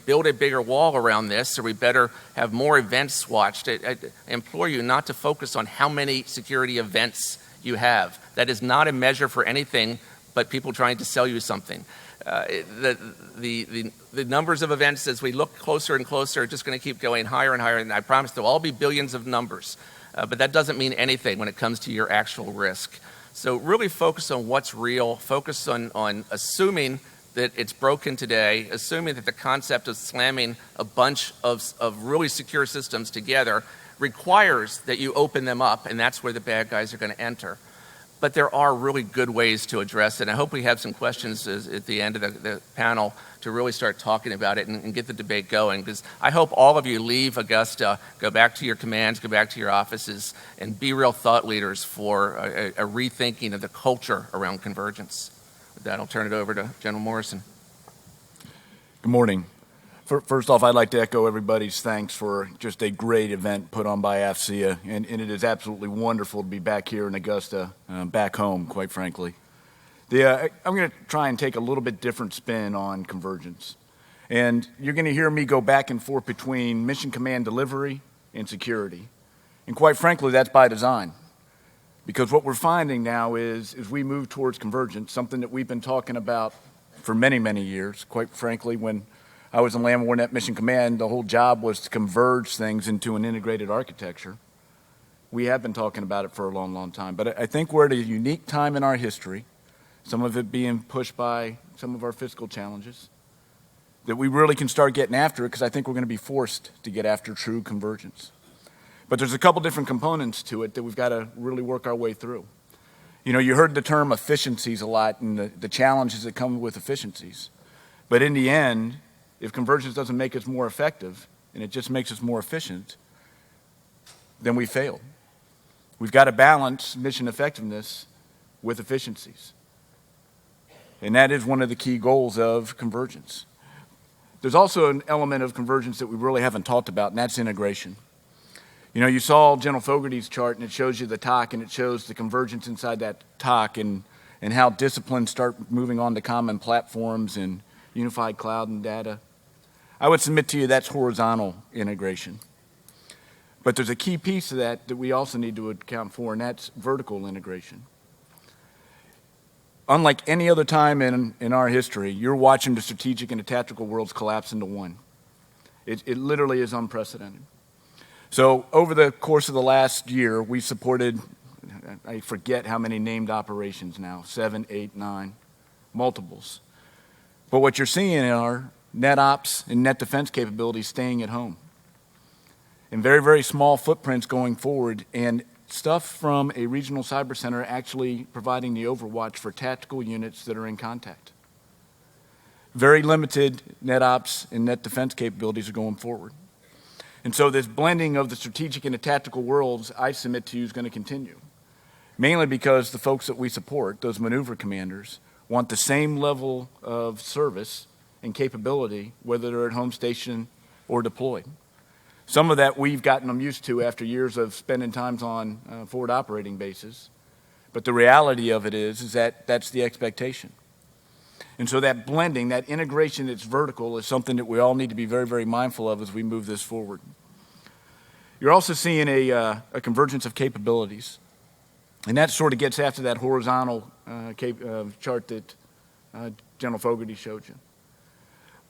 build a bigger wall around this, or we better have more events watched. I implore you not to focus on how many security events you have. That is not a measure for anything but people trying to sell you something. The numbers of events as we look closer and closer are just going to keep going higher and higher, and I promise there'll all be billions of numbers. But that doesn't mean anything when it comes to your actual risk. So really focus on what's real, focus on assuming that it's broken today, assuming that the concept of slamming a bunch of really secure systems together requires that you open them up, and that's where the bad guys are going to enter. But there are really good ways to address it. I hope we have some questions at the end of the panel to really start talking about it and get the debate going, because I hope all of you leave Augusta, go back to your commands, go back to your offices, and be real thought leaders for a rethinking of the culture around convergence. With that, I'll turn it over to General Morrison. Good morning. First off, I'd like to echo everybody's thanks for just a great event put on by AFCEA, and it is absolutely wonderful to be back here in Augusta, back home, quite frankly. I'm going to try and take a little bit different spin on convergence. And you're going to hear me go back and forth between mission command delivery and security. And quite frankly, that's by design. Because what we're finding now is we move towards convergence, something that we've been talking about for many, many years. Quite frankly, when I was in Land Warnet Mission Command, the whole job was to converge things into an integrated architecture. We have been talking about it for a long, long time. But I think we're at a unique time in our history, some of it being pushed by some of our fiscal challenges, that we really can start getting after it, because I think we're going to be forced to get after true convergence. But there's a couple different components to it that we've got to really work our way through. You heard the term efficiencies a lot and the challenges that come with efficiencies. But in the end, if convergence doesn't make us more effective and it just makes us more efficient, then we failed. We've got to balance mission effectiveness with efficiencies. And that is one of the key goals of convergence. There's also an element of convergence that we really haven't talked about, and that's integration. You saw General Fogarty's chart, and it shows you the TOC, and it shows the convergence inside that TOC and how disciplines start moving on to common platforms and unified cloud and data. I would submit to you that's horizontal integration. But there's a key piece of that we also need to account for, and that's vertical integration. Unlike any other time in our history, you're watching the strategic and the tactical worlds collapse into one. It literally is unprecedented. So over the course of the last year, we supported, I forget how many named operations now, 7, 8, 9, multiples. But what you're seeing are net ops and net defense capabilities staying at home. And very, very small footprints going forward, and stuff from a regional cyber center actually providing the overwatch for tactical units that are in contact. Very limited net ops and net defense capabilities are going forward. And so this blending of the strategic and the tactical worlds, I submit to you, is going to continue. Mainly because the folks that we support, those maneuver commanders, want the same level of service and capability, whether they're at home station or deployed. Some of that we've gotten them used to after years of spending times on forward operating bases. But the reality of it is that that's the expectation. And so that blending, that integration that's vertical is something that we all need to be very, very mindful of as we move this forward. You're also seeing a convergence of capabilities. And that sort of gets after that horizontal chart that General Fogarty showed you.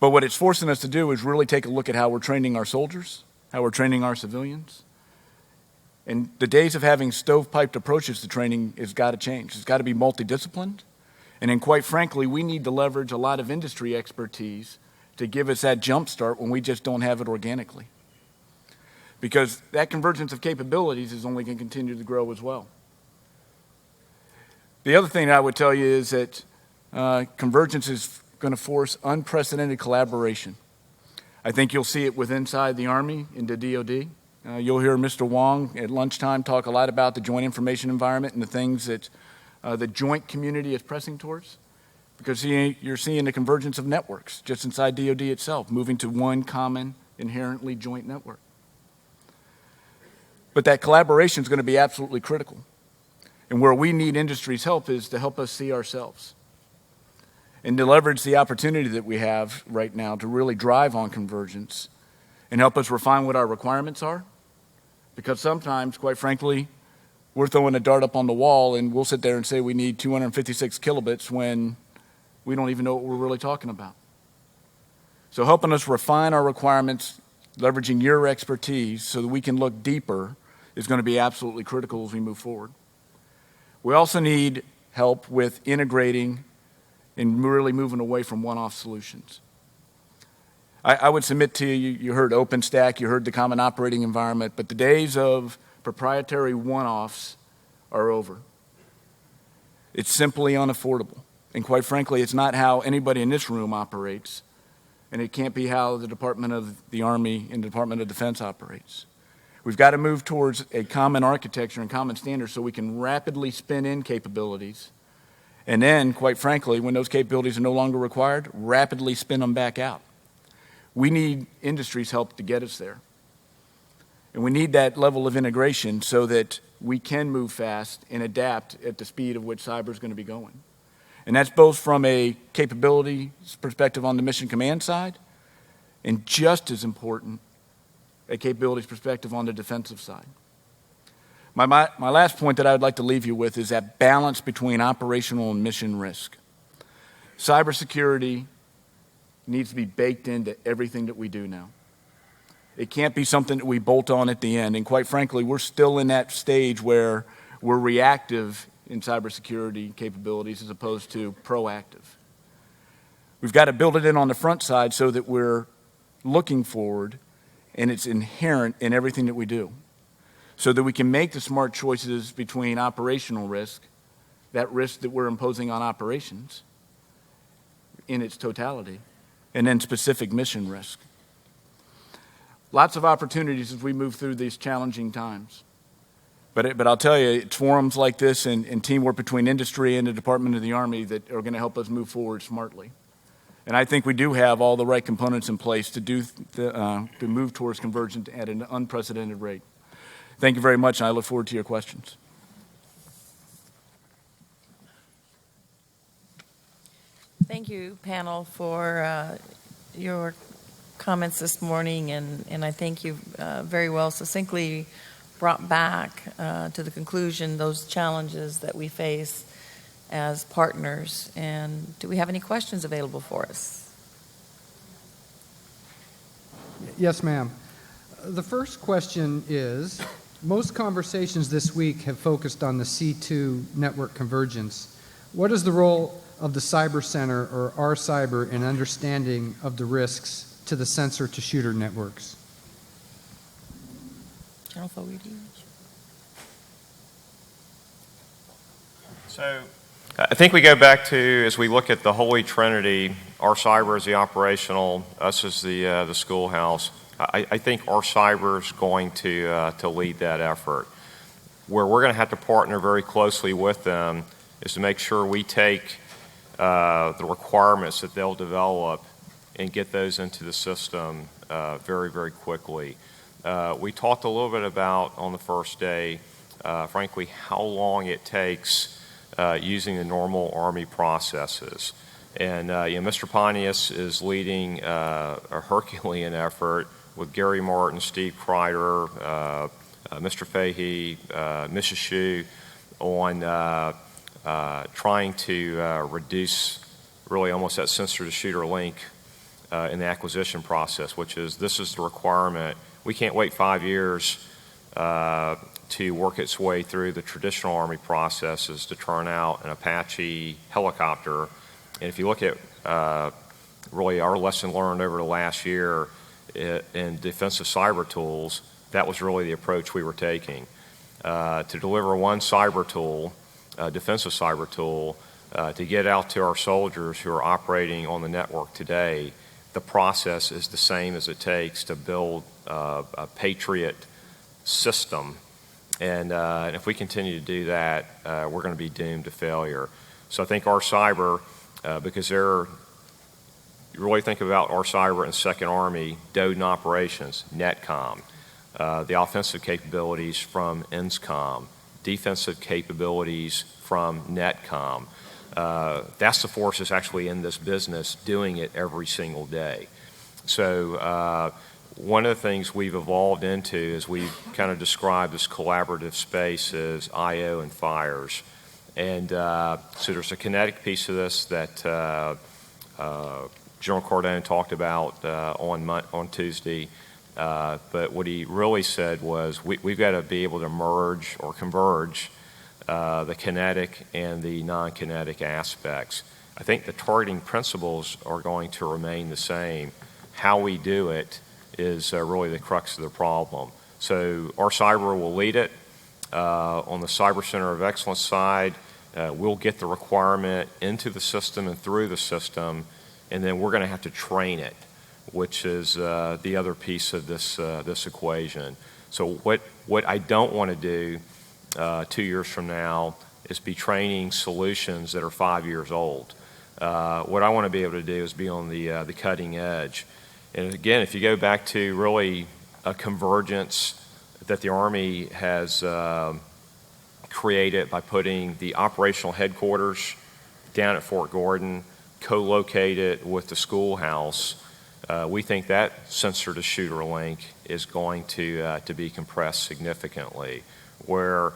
But what it's forcing us to do is really take a look at how we're training our soldiers, how we're training our civilians. And the days of having stovepiped approaches to training has got to change. It's got to be multidisciplined. And then, quite frankly, we need to leverage a lot of industry expertise to give us that jump start when we just don't have it organically. Because that convergence of capabilities is only going to continue to grow as well. The other thing I would tell you is that convergence is going to force unprecedented collaboration. I think you'll see it with inside the Army into DOD. You'll hear Mr. Wong at lunchtime talk a lot about the joint information environment and the things that the joint community is pressing towards, because you're seeing the convergence of networks just inside DOD itself, moving to one common, inherently joint network. But that collaboration is going to be absolutely critical. And where we need industry's help is to help us see ourselves and to leverage the opportunity that we have right now to really drive on convergence and help us refine what our requirements are. Because sometimes, quite frankly, we're throwing a dart up on the wall and we'll sit there and say we need 256 kilobits when we don't even know what we're really talking about. So helping us refine our requirements, leveraging your expertise so that we can look deeper is going to be absolutely critical as we move forward. We also need help with integrating and really moving away from one-off solutions. I would submit to you, you heard OpenStack, you heard the common operating environment, but the days of proprietary one-offs are over. It's simply unaffordable. And quite frankly, it's not how anybody in this room operates, and it can't be how the Department of the Army and the Department of Defense operates. We've got to move towards a common architecture and common standards so we can rapidly spin in capabilities. And then, quite frankly, when those capabilities are no longer required, rapidly spin them back out. We need industry's help to get us there. And we need that level of integration so that we can move fast and adapt at the speed of which cyber is going to be going. And that's both from a capability perspective on the mission command side and just as important, a capabilities perspective on the defensive side. My last point that I would like to leave you with is that balance between operational and mission risk. Cybersecurity needs to be baked into everything that we do now. It can't be something that we bolt on at the end. And quite frankly, we're still in that stage where we're reactive in cybersecurity capabilities as opposed to proactive. We've got to build it in on the front side so that we're looking forward and it's inherent in everything that we do, so that we can make the smart choices between operational risk, that risk that we're imposing on operations in its totality, and then specific mission risk. Lots of opportunities as we move through these challenging times. But I'll tell you, it's forums like this and teamwork between industry and the Department of the Army that are going to help us move forward smartly. And I think we do have all the right components in place to move towards convergence at an unprecedented rate. Thank you very much, and I look forward to your questions. Thank you, panel, for your comments this morning, and I think you've very well succinctly brought back to the conclusion those challenges that we face as partners. And do we have any questions available for us? Yes, ma'am. The first question is, most conversations this week have focused on the C2 network convergence. What is the role of the Cyber Center or our cyber in understanding of the risks to the sensor-to-shooter networks? General Fogarty. So I think we go back to, as we look at the Holy Trinity, our cyber is the operational, us as the schoolhouse. I think our cyber is going to lead that effort. Where we're going to have to partner very closely with them is to make sure we take the requirements that they'll develop and get those into the system very, very quickly. We talked a little bit about on the first day, frankly, how long it takes using the normal Army processes. And Mr. Pontius is leading a Herculean effort with Gary Martin, Steve Kreider, Mr. Fahey, Mrs. Hsu on trying to reduce really almost that sensor-to-shooter link in the acquisition process, which is this is the requirement. We can't wait 5 years to work its way through the traditional Army processes to turn out an Apache helicopter. And if you look at really our lesson learned over the last year in defensive cyber tools, that was really the approach we were taking. To deliver one cyber tool, defensive cyber tool, to get out to our soldiers who are operating on the network today, the process is the same as it takes to build a Patriot system. And if we continue to do that, we're going to be doomed to failure. So I think our cyber, because you really think about our cyber and Second Army, DODN operations, NETCOM, the offensive capabilities from INSCOM, defensive capabilities from NETCOM. That's the force that's actually in this business doing it every single day. So one of the things we've evolved into is we've kind of described this collaborative space as IO and fires. And so there's a kinetic piece of this that General Cardone talked about on Tuesday. But what he really said was we've got to be able to merge or converge the kinetic and the non-kinetic aspects. I think the targeting principles are going to remain the same. How we do it is really the crux of the problem. So our cyber will lead it. On the Cyber Center of Excellence side, we'll get the requirement into the system and through the system, and then we're going to have to train it, which is the other piece of this equation. So what I don't want to do 2 years from now is be training solutions that are 5 years old. What I want to be able to do is be on the cutting edge. And again, if you go back to really a convergence that the Army has created by putting the operational headquarters down at Fort Gordon, co-located with the schoolhouse, we think that sensor-to-shooter link is going to be compressed significantly, where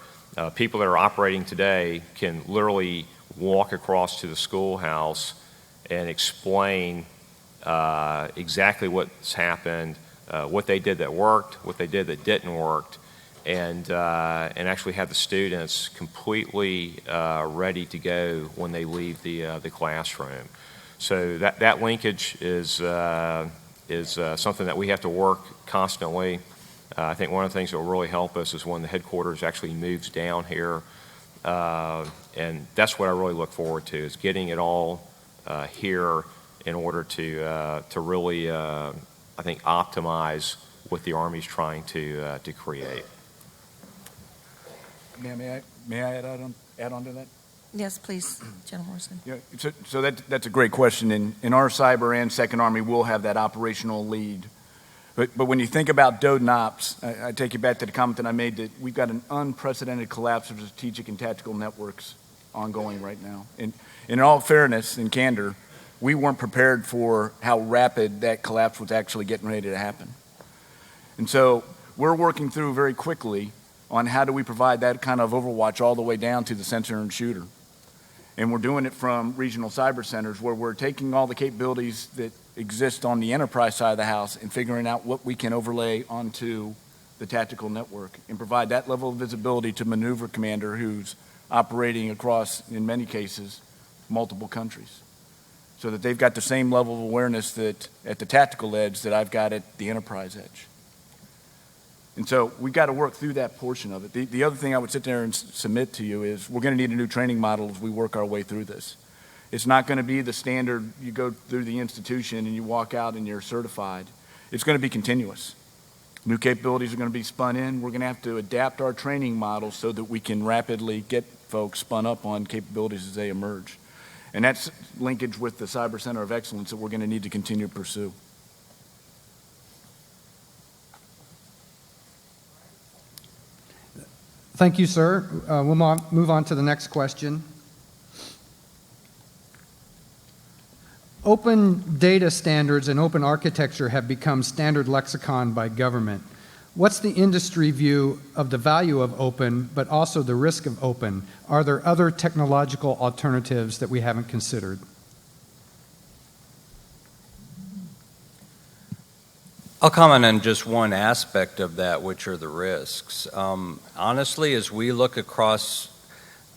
people that are operating today can literally walk across to the schoolhouse and explain exactly what's happened, what they did that worked, what they did that didn't work, and actually have the students completely ready to go when they leave the classroom. So that linkage is something that we have to work constantly. I think one of the things that will really help us is when the headquarters actually moves down here, and that's what I really look forward to, is getting it all here in order to really, I think, optimize what the Army's trying to create. May I add on to that? Yes, please, General Morrison. Yeah, so that's a great question. In our cyber and Second Army, we'll have that operational lead. But when you think about DODN ops, I take you back to the comment that I made that we've got an unprecedented collapse of strategic and tactical networks ongoing right now. And in all fairness and candor, we weren't prepared for how rapid that collapse was actually getting ready to happen. And so we're working through very quickly on how do we provide that kind of overwatch all the way down to the sensor and shooter. And we're doing it from regional cyber centers where we're taking all the capabilities that exist on the enterprise side of the house and figuring out what we can overlay onto the tactical network and provide that level of visibility to maneuver commander who's operating across, in many cases, multiple countries, so that they've got the same level of awareness that at the tactical edge that I've got at the enterprise edge. And so we've got to work through that portion of it. The other thing I would sit there and submit to you is we're going to need a new training model as we work our way through this. It's not going to be the standard, you go through the institution and you walk out and you're certified. It's going to be continuous. New capabilities are going to be spun in. We're going to have to adapt our training model so that we can rapidly get folks spun up on capabilities as they emerge. And that's linkage with the Cyber Center of Excellence that we're going to need to continue to pursue. Thank you, sir. We'll move on to the next question. open data standards and open architecture have become standard lexicon by government. What's the industry view of the value of open, but also the risk of open? Are there other technological alternatives that we haven't considered? I'll comment on just one aspect of that, which are the risks. Honestly, as we look across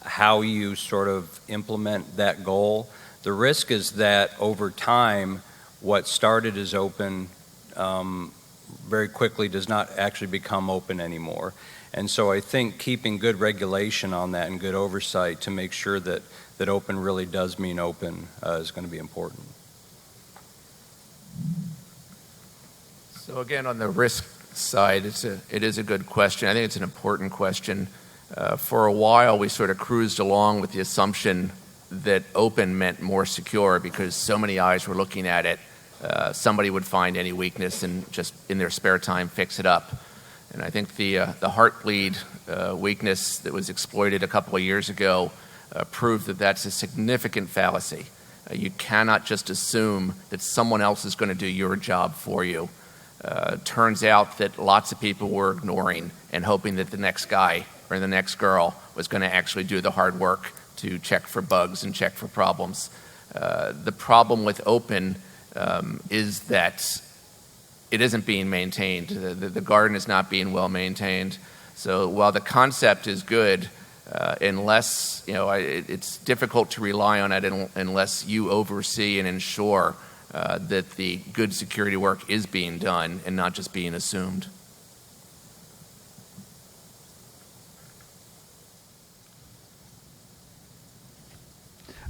how you sort of implement that goal, the risk is that over time, what started as open very quickly does not actually become open anymore. And so I think keeping good regulation on that and good oversight to make sure that open really does mean open is going to be important. So again, on the risk side, it is a good question. I think it's an important question. For a while, we sort of cruised along with the assumption that open meant more secure because so many eyes were looking at it. Somebody would find any weakness and just in their spare time fix it up. And I think the Heartbleed weakness that was exploited a couple of years ago proved that that's a significant fallacy. You cannot just assume that someone else is going to do your job for you. Turns out that lots of people were ignoring and hoping that the next guy or the next girl was going to actually do the hard work to check for bugs and check for problems. The problem with open is that it isn't being maintained. The garden is not being well maintained. So while the concept is good, unless, it's difficult to rely on it unless you oversee and ensure that the good security work is being done and not just being assumed.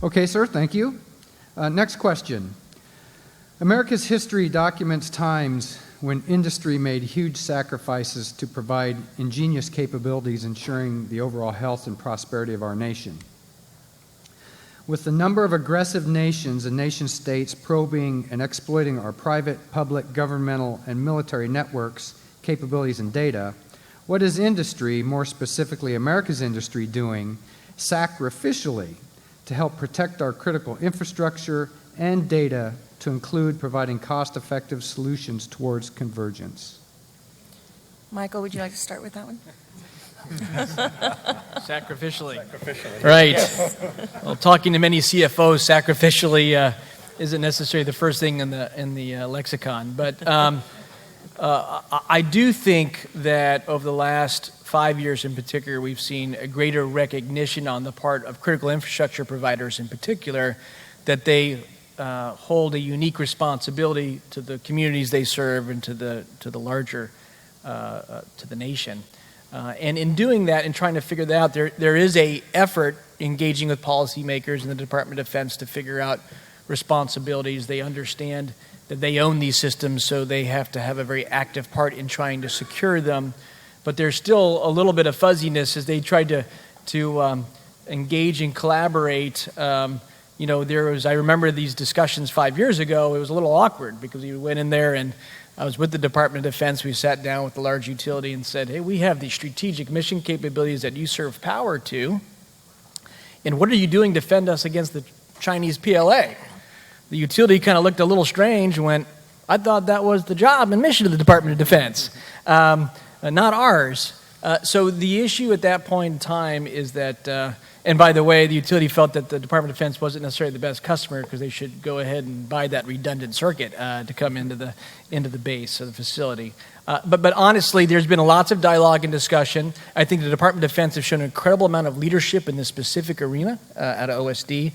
Okay, sir, thank you. Next question. America's history documents times when industry made huge sacrifices to provide ingenious capabilities ensuring the overall health and prosperity of our nation. With the number of aggressive nations and nation-states probing and exploiting our private, public, governmental, and military networks, capabilities, and data, what is industry, more specifically America's industry, doing sacrificially to help protect our critical infrastructure and data, to include providing cost-effective solutions towards convergence? Michael, would you like to start with that one? Sacrificially. Right. Well, talking to many CFOs, sacrificially isn't necessarily the first thing in the lexicon. But I do think that over the last 5 years in particular, we've seen a greater recognition on the part of critical infrastructure providers in particular that they hold a unique responsibility to the communities they serve and to the larger, to the nation. And in doing that and trying to figure that out, there is a effort engaging with policymakers in the Department of Defense to figure out responsibilities. They understand that they own these systems, so they have to have a very active part in trying to secure them. But there's still a little bit of fuzziness as they tried to engage and collaborate. There was, I remember these discussions 5 years ago, it was a little awkward because we went in there and I was with the Department of Defense. We sat down with the large utility and said, hey, we have these strategic mission capabilities that you serve power to. And what are you doing to defend us against the Chinese PLA? The utility kind of looked a little strange and went, I thought that was the job and mission of the Department of Defense, not ours. So the issue at that point in time is that, and by the way, the utility felt that the Department of Defense wasn't necessarily the best customer because they should go ahead and buy that redundant circuit to come into the base of the facility. But honestly, there's been lots of dialogue and discussion. I think the Department of Defense has shown an incredible amount of leadership in this specific arena out of OSD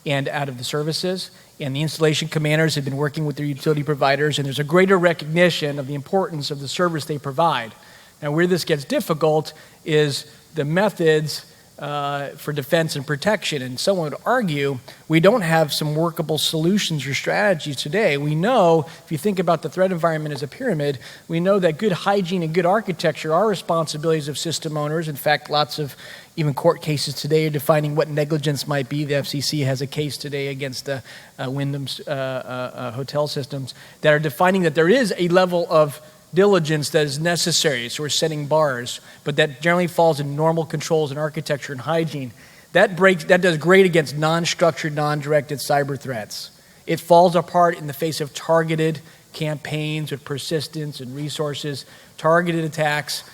and out of the services. And the installation commanders have been working with their utility providers, and there's a greater recognition of the importance of the service they provide. Now, where this gets difficult is the methods for defense and protection. And someone would argue we don't have some workable solutions or strategies today. We know, if you think about the threat environment as a pyramid, we know that good hygiene and good architecture are responsibilities of system owners. In fact, lots of even court cases today are defining what negligence might be. The FCC has a case today against Wyndham's hotel systems that are defining that there is a level of diligence that is necessary. So we're setting bars, but that generally falls in normal controls and architecture and hygiene. That does great against non-structured, non-directed cyber threats. it falls apart in the face of targeted campaigns with persistence and resources, targeted attacks.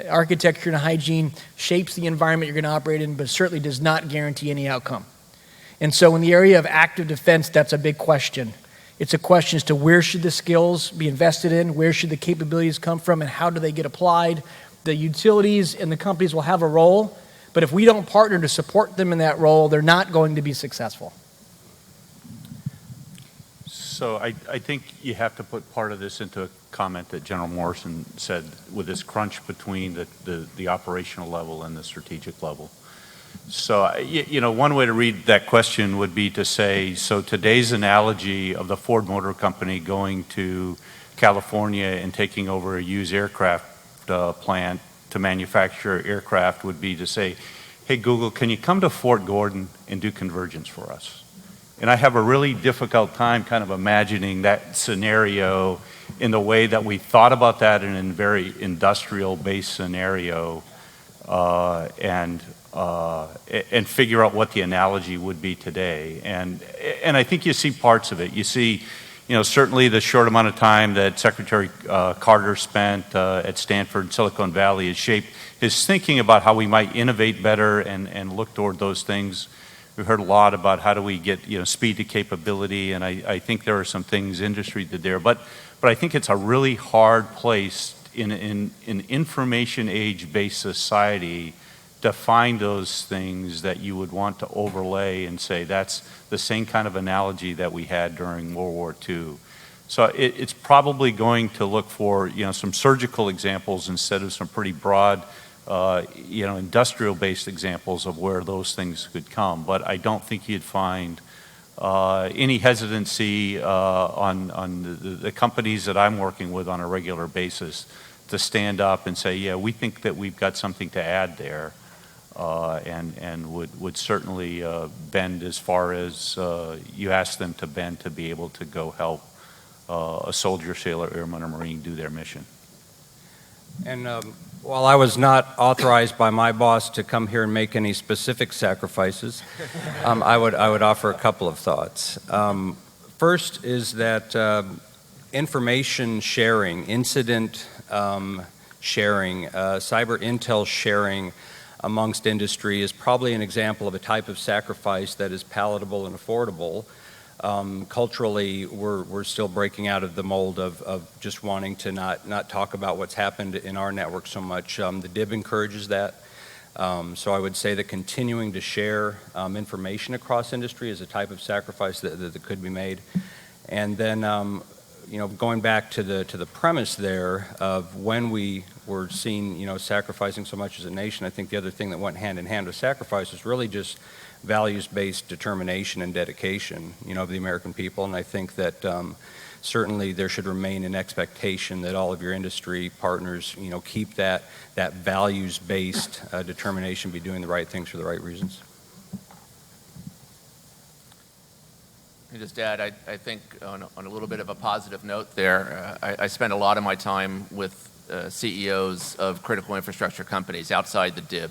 Architecture and hygiene shapes the environment you're going to operate in, but certainly does not guarantee any outcome. And so in the area of active defense, that's a big question. It's a question as to where should the skills be invested in, where should the capabilities come from, and how do they get applied. The utilities and the companies will have a role, but if we don't partner to support them in that role, they're not going to be successful. So I think you have to put part of this into a comment that General Morrison said with this crunch between the operational level and the strategic level. So, one way to read that question would be to say, so today's analogy of the Ford Motor Company going to California and taking over a used aircraft plant to manufacture aircraft would be to say, hey, Google, can you come to Fort Gordon and do convergence for us? And I have a really difficult time kind of imagining that scenario in the way that we thought about that in a very industrial-based scenario, and figure out what the analogy would be today. And I think you see parts of it. You see, certainly the short amount of time that Secretary Carter spent at Stanford, Silicon Valley, has shaped his thinking about how we might innovate better and look toward those things. We've heard a lot about how do we get speed to capability, and I think there are some things industry did there. But I think it's a really hard place in an information age-based society to find those things that you would want to overlay and say that's the same kind of analogy that we had during World War II. So it's probably going to look for some surgical examples instead of some pretty broad industrial-based examples of where those things could come. But I don't think you'd find any hesitancy on the companies that I'm working with on a regular basis to stand up and say, yeah, we think that we've got something to add there, and would certainly bend as far as you ask them to bend to be able to go help a soldier, sailor, airman, or Marine do their mission. And while I was not authorized by my boss to come here and make any specific sacrifices, I would offer a couple of thoughts. First is that information sharing, incident sharing, cyber intel sharing amongst industry is probably an example of a type of sacrifice that is palatable and affordable. Culturally, we're still breaking out of the mold of just wanting to not talk about what's happened in our network so much. The DIB encourages that. So I would say that continuing to share information across industry is a type of sacrifice that could be made. And then, going back to the premise there of when we were seen, sacrificing so much as a nation, I think the other thing that went hand in hand with sacrifice is really just values-based determination and dedication, of the American people. And I think that certainly there should remain an expectation that all of your industry partners, keep that values-based determination, be doing the right things for the right reasons. Let me just add, I think on a little bit of a positive note there, I spend a lot of my time with CEOs of critical infrastructure companies outside the DIB.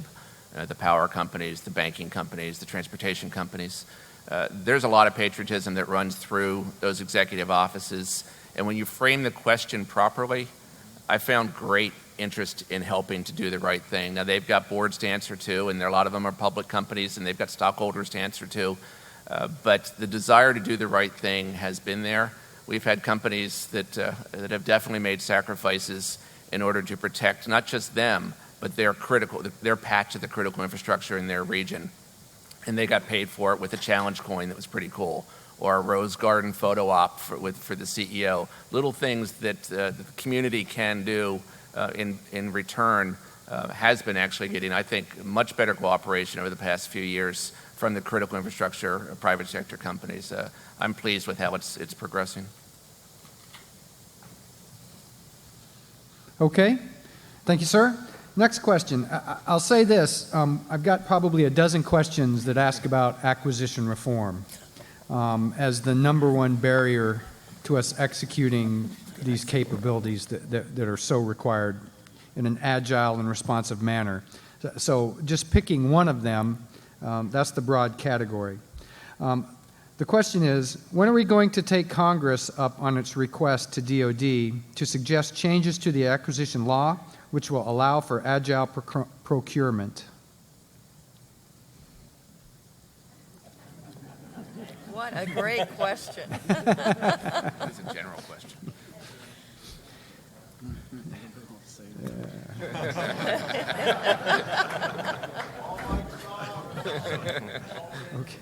The power companies, the banking companies, the transportation companies. There's a lot of patriotism that runs through those executive offices. And when you frame the question properly, I found great interest in helping to do the right thing. Now, they've got boards to answer to, and a lot of them are public companies, and they've got stockholders to answer to. But the desire to do the right thing has been there. We've had companies that have definitely made sacrifices in order to protect not just them, but their patch of the critical infrastructure in their region. And they got paid for it with a challenge coin that was pretty cool, or a rose garden photo op for the CEO. Little things that the community can do in return has been actually getting, I think, much better cooperation over the past few years from the critical infrastructure private sector companies. I'm pleased with how it's progressing. Okay. Thank you, sir. Next question. I'll say this. I've got probably a dozen questions that ask about acquisition reform as the number one barrier to us executing these capabilities that are so required in an agile and responsive manner. So just picking one of them, that's the broad category. The question is, when are we going to take Congress up on its request to DoD to suggest changes to the acquisition law which will allow for agile procurement? What a great question. It's a general question. Okay.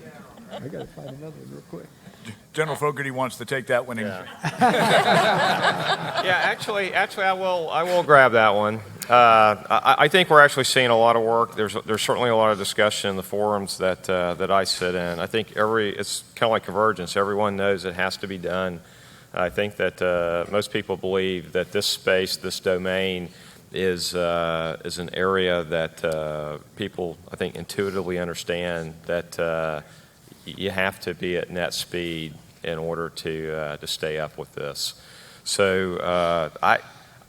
I got to find another one real quick. General Fogarty wants to take that one. Yeah, actually, I will grab that one. I think we're actually seeing a lot of work. There's certainly a lot of discussion in the forums that I sit in. I think it's kind of like convergence. Everyone knows it has to be done. I think that most people believe that this space, this domain, is an area that people, I think, intuitively understand that you have to be at net speed in order to stay up with this. So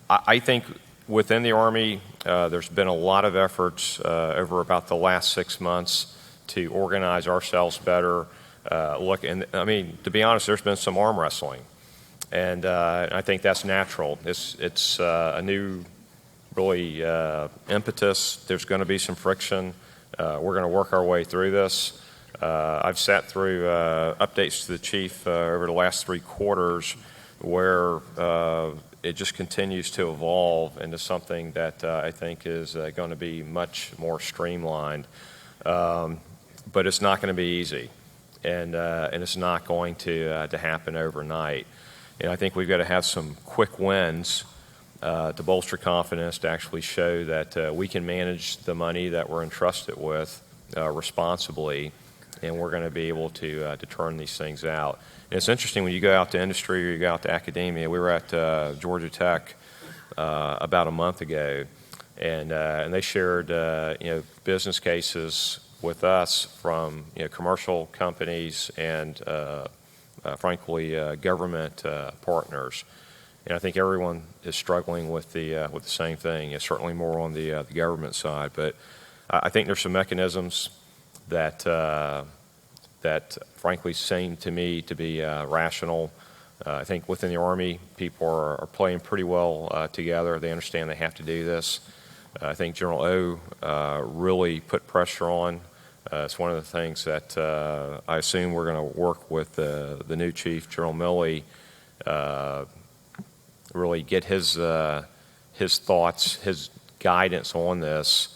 I think within the Army, there's been a lot of efforts over about the last 6 months to organize ourselves better. To be honest, there's been some arm wrestling, and I think that's natural. It's a new, really impetus. There's going to be some friction. We're going to work our way through this. I've sat through updates to the chief over the last 3 quarters where it just continues to evolve into something that I think is going to be much more streamlined. But it's not going to be easy, and it's not going to happen overnight. And I think we've got to have some quick wins to bolster confidence, to actually show that we can manage the money that we're entrusted with responsibly, and we're going to be able to turn these things out. And it's interesting when you go out to industry or you go out to academia. We were at Georgia Tech about a month ago, and they shared business cases with us from commercial companies and frankly government partners. And I think everyone is struggling with the same thing. It's certainly more on the government side, but I think there's some mechanisms that frankly seem to me to be rational. I think within the Army, people are playing pretty well together. They understand they have to do this. I think General O really put pressure on. It's one of the things that I assume we're going to work with the new chief, General Milley, really get his thoughts, his guidance on this.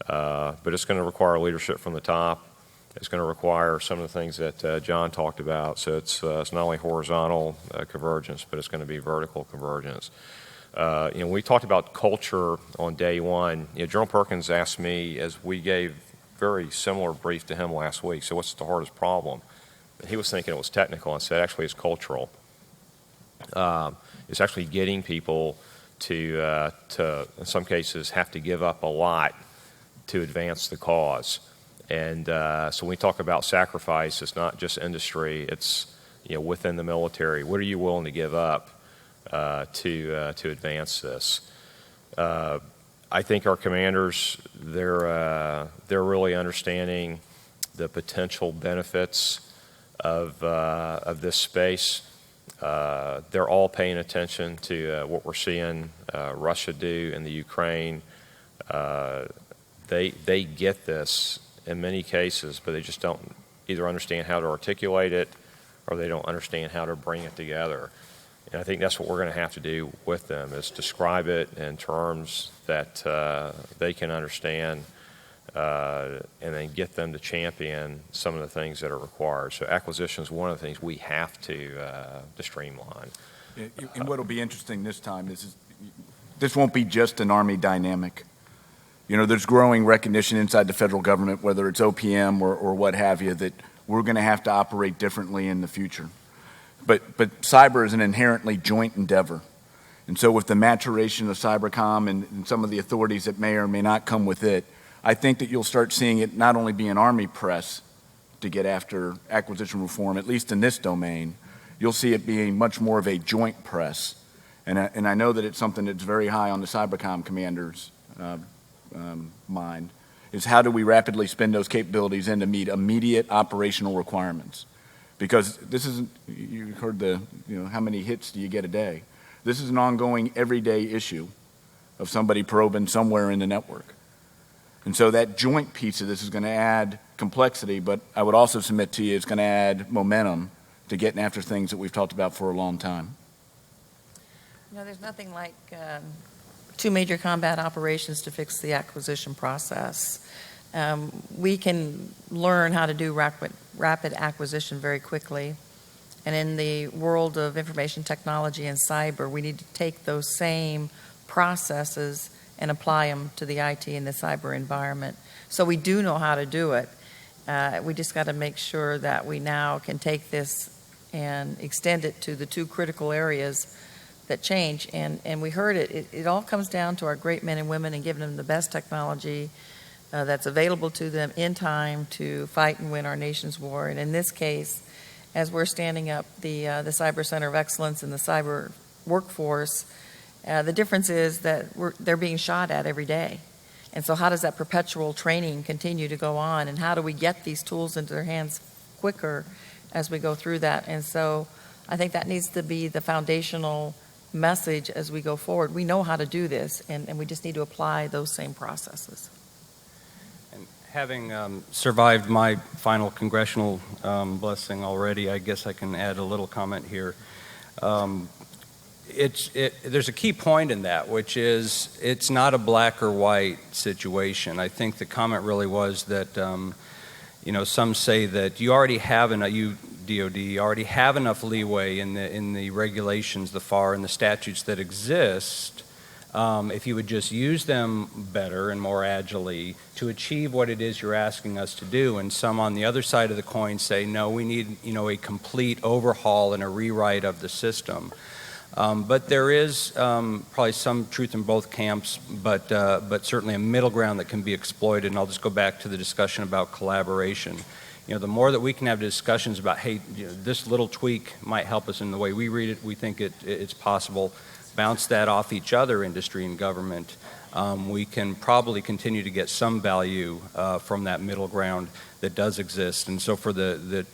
But it's going to require leadership from the top. It's going to require some of the things that John talked about. So it's not only horizontal convergence, but it's going to be vertical convergence. We talked about culture on day one. General Perkins asked me, as we gave very similar brief to him last week, so what's the hardest problem? And he was thinking it was technical, and said actually it's cultural. It's actually getting people to in some cases have to give up a lot to advance the cause. And so when we talk about sacrifice, it's not just industry, it's within the military. What are you willing to give up to advance this? I think our commanders, they're really understanding the potential benefits of this space. They're all paying attention to what we're seeing Russia do in the Ukraine. They get this in many cases, but they just don't either understand how to articulate it or they don't understand how to bring it together. And I think that's what we're going to have to do with them, is describe it in terms that they can understand and then get them to champion some of the things that are required. So acquisition is one of the things we have to streamline. And what will be interesting this time is this won't be just an Army dynamic. There's growing recognition inside the federal government, whether it's OPM or what have you, that we're going to have to operate differently in the future. But cyber is an inherently joint endeavor. And so with the maturation of Cybercom and some of the authorities that may or may not come with it, I think that you'll start seeing it not only be an Army press to get after acquisition reform, at least in this domain, you'll see it being much more of a joint press. And I know that it's something that's very high on the Cybercom commanders' mind, is how do we rapidly spin those capabilities in to meet immediate operational requirements? Because this isn't, you heard how many hits do you get a day? This is an ongoing everyday issue of somebody probing somewhere in the network. And so that joint piece of this is going to add complexity, but I would also submit to you it's going to add momentum to getting after things that we've talked about for a long time. There's nothing like two major combat operations to fix the acquisition process. We can learn how to do rapid acquisition very quickly. And in the world of information technology and cyber, we need to take those same processes and apply them to the IT and the cyber environment. So we do know how to do it. We just got to make sure that we now can take this and extend it to the two critical areas that change. And we heard it all comes down to our great men and women and giving them the best technology that's available to them in time to fight and win our nation's war. And in this case, as we're standing up the Cyber Center of Excellence and the cyber workforce, the difference is that they're being shot at every day. And so how does that perpetual training continue to go on? And how do we get these tools into their hands quicker as we go through that? And so I think that needs to be the foundational message as we go forward. We know how to do this, and we just need to apply those same processes. And having survived my final congressional blessing already, I guess I can add a little comment here. There's a key point in that, which is it's not a black or white situation. I think the comment really was that, some say that you already have DOD already have enough leeway in the regulations, the FAR, and the statutes that exist. If you would just use them better and more agilely to achieve what it is you're asking us to do. And some on the other side of the coin say, no, we need a complete overhaul and a rewrite of the system. But there is probably some truth in both camps, but certainly a middle ground that can be exploited. And I'll just go back to the discussion about collaboration. The more that we can have discussions about, hey, this little tweak might help us in the way we read it, we think it's possible, bounce that off each other, industry and government, we can probably continue to get some value from that middle ground that does exist. And so for the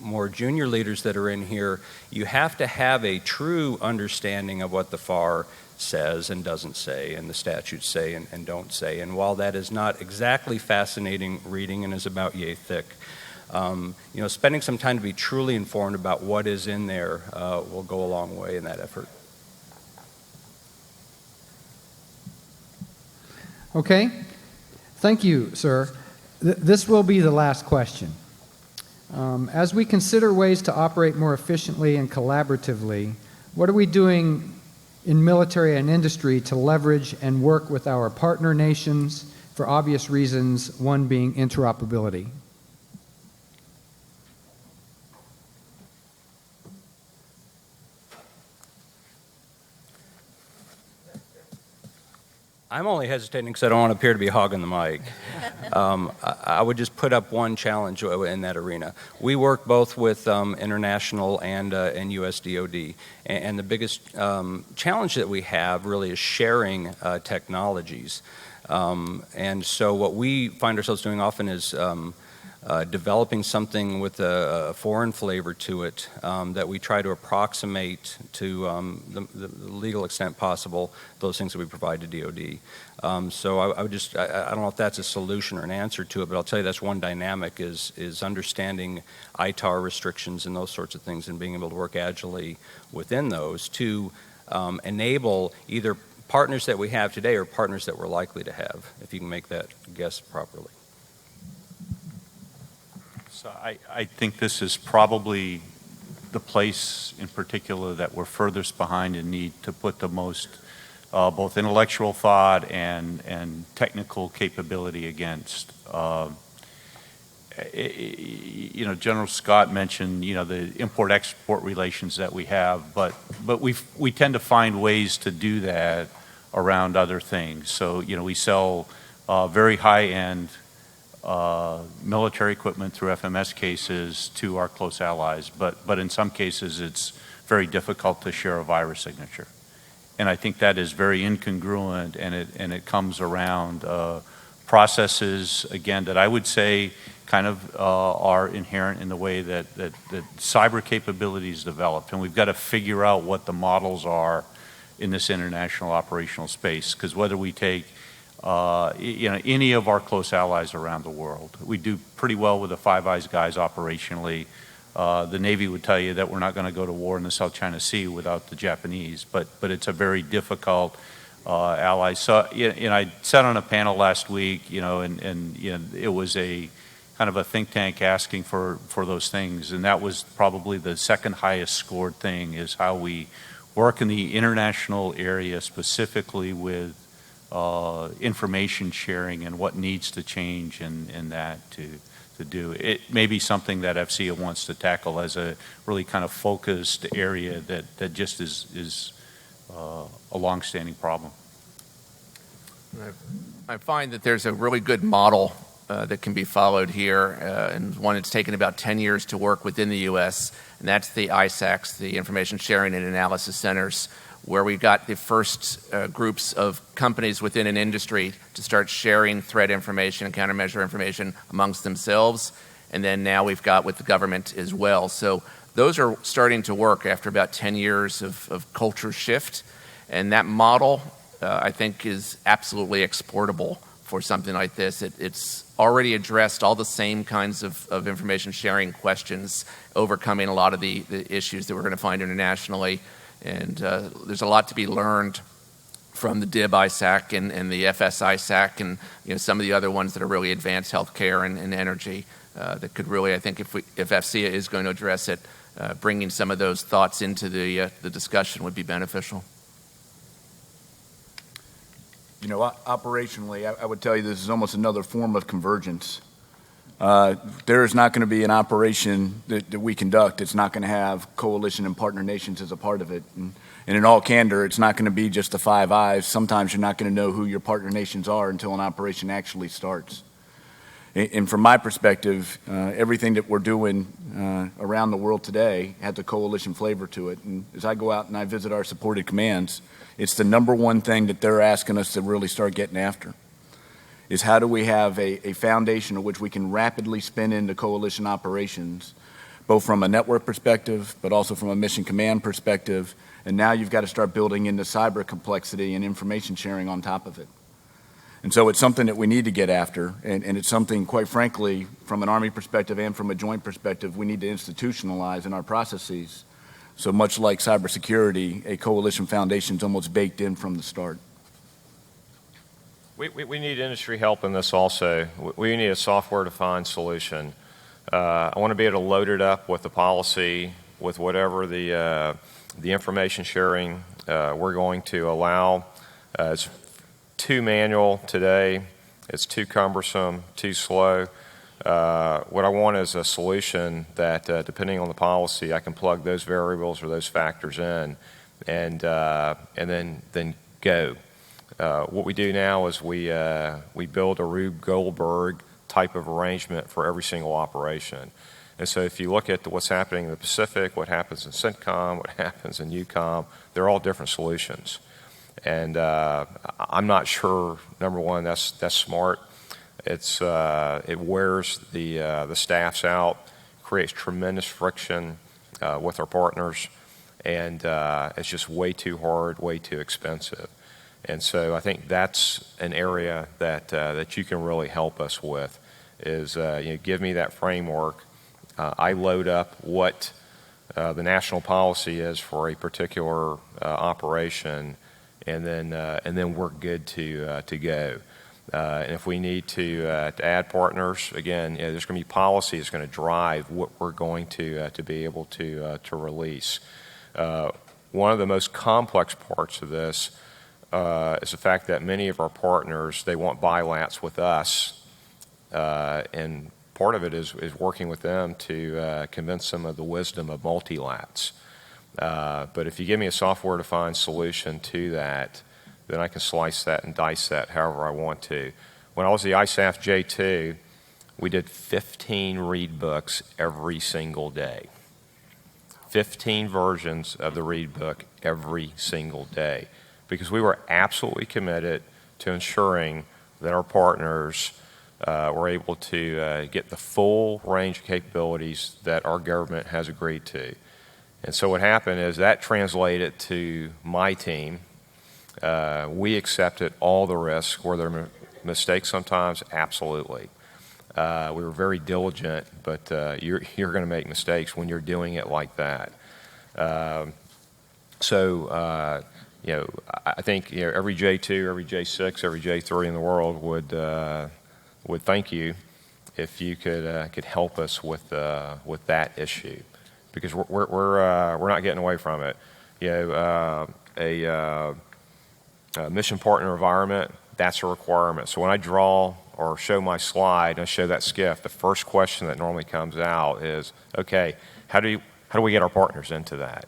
more junior leaders that are in here, you have to have a true understanding of what the FAR says and doesn't say, and the statutes say and don't say. And while that is not exactly fascinating reading and is about yay thick, spending some time to be truly informed about what is in there will go a long way in that effort. Okay. Thank you, sir. This will be the last question. As we consider ways to operate more efficiently and collaboratively, what are we doing in military and industry to leverage and work with our partner nations for obvious reasons, one being interoperability? I'm only hesitating because I don't want to appear to be hogging the mic. I would just put up one challenge in that arena. We work both with international and U.S. DoD, and the biggest challenge that we have really is sharing technologies. And so what we find ourselves doing often is developing something with a foreign flavor to it that we try to approximate to the legal extent possible those things that we provide to DoD. So I would just, I don't know if that's a solution or an answer to it, but I'll tell you that's one dynamic is understanding ITAR restrictions and those sorts of things and being able to work agilely within those to enable either partners that we have today or partners that we're likely to have, if you can make that guess properly. So I think this is probably the place in particular that we're furthest behind and need to put the most both intellectual thought and technical capability against. General Scott mentioned, the import-export relations that we have, but we tend to find ways to do that around other things. So, we sell very high-end military equipment through FMS cases to our close allies, but in some cases it's very difficult to share a virus signature. And I think that is very incongruent, and it comes around processes, again, that I would say kind of are inherent in the way that cyber capabilities develop. And we've got to figure out what the models are in this international operational space. Because whether we take any of our close allies around the world, we do pretty well with the Five Eyes guys operationally. The Navy would tell you that we're not going to go to war in the South China Sea without the Japanese, but it's a very difficult ally. So I sat on a panel last week, and it was a kind of a think tank asking for those things, and that was probably the second highest scored thing, is how we work in the international area, specifically with information sharing and what needs to change in that to do. It may be something that AFCEA wants to tackle as a really kind of focused area that just is a long-standing problem. I find that there's a really good model that can be followed here, and one that's taken about 10 years to work within the U.S., and that's the ISACs, the Information Sharing and Analysis Centers, where we got the first groups of companies within an industry to start sharing threat information and countermeasure information amongst themselves, and then now we've got with the government as well. So those are starting to work after about 10 years of culture shift, and that model, I think, is absolutely exportable for something like this. It's already addressed all the same kinds of information sharing questions, overcoming a lot of the issues that we're going to find internationally. And there's a lot to be learned from the DIB ISAC and the FS ISAC and some of the other ones that are really advanced healthcare and energy that could really, I think, if AFCEA is going to address it, bringing some of those thoughts into the discussion would be beneficial. Operationally, I would tell you this is almost another form of convergence. There is not going to be an operation that we conduct. It's not going to have coalition and partner nations as a part of it. And in all candor, it's not going to be just the Five Eyes. Sometimes you're not going to know who your partner nations are until an operation actually starts. And from my perspective, everything that we're doing around the world today has a coalition flavor to it. And as I go out and I visit our supported commands, it's the number one thing that they're asking us to really start getting after, is how do we have a foundation of which we can rapidly spin into coalition operations, both from a network perspective, but also from a mission command perspective. And now you've got to start building into cyber complexity and information sharing on top of it. And so it's something that we need to get after, and it's something, quite frankly, from an Army perspective and from a joint perspective, we need to institutionalize in our processes. So much like cybersecurity, a coalition foundation is almost baked in from the start. We need industry help in this also. We need a software-defined solution. I want to be able to load it up with the policy, with whatever the information sharing we're going to allow. It's too manual today. It's too cumbersome, too slow. What I want is a solution that, depending on the policy, I can plug those variables or those factors in, and then go. What we do now is we build a Rube Goldberg type of arrangement for every single operation. And so if you look at what's happening in the Pacific, what happens in CENTCOM, what happens in EUCOM, they're all different solutions. And I'm not sure, number one, that's smart. It wears the staffs out, creates tremendous friction with our partners, and it's just way too hard, way too expensive. And so I think that's an area that you can really help us with, is give me that framework. I load up what the national policy is for a particular operation, and then we're good to go. And if we need to add partners, again, there's going to be policy that's going to drive what we're going to be able to release. One of the most complex parts of this is the fact that many of our partners, they want bilats with us, and part of it is working with them to convince them of the wisdom of multilats. But if you give me a software-defined solution to that, then I can slice that and dice that however I want to. When I was the ISAF J2, we did 15 read books every single day. 15 versions of the read book every single day, because we were absolutely committed to ensuring that our partners we're able to get the full range of capabilities that our government has agreed to. And so what happened is that translated to my team. We accepted all the risks. Were there mistakes sometimes? Absolutely. We were very diligent, but you're going to make mistakes when you're doing it like that. So I think every J2, every J6, every J3 in the world would thank you if you could help us with that issue, because we're not getting away from it. A mission partner environment, that's a requirement. So when I draw or show my slide and I show that skiff, the first question that normally comes out is, okay, how do we get our partners into that?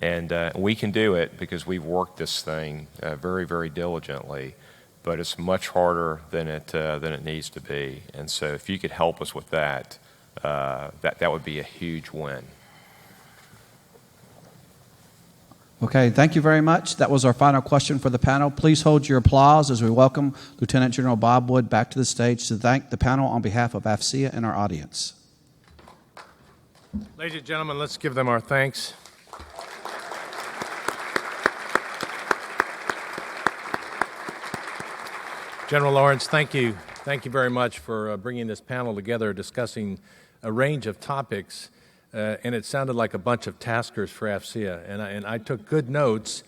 And we can do it because we've worked this thing very, very diligently, but it's much harder than it needs to be. And so if you could help us with that, that would be a huge win. Okay, thank you very much. That was our final question for the panel. Please hold your applause as we welcome Lieutenant General Bob Wood back to the stage to thank the panel on behalf of AFCEA and our audience. Ladies and gentlemen, let's give them our thanks. General Lawrence, thank you. Thank you very much for bringing this panel together, discussing a range of topics. And it sounded like a bunch of taskers for AFCEA, and I took good notes.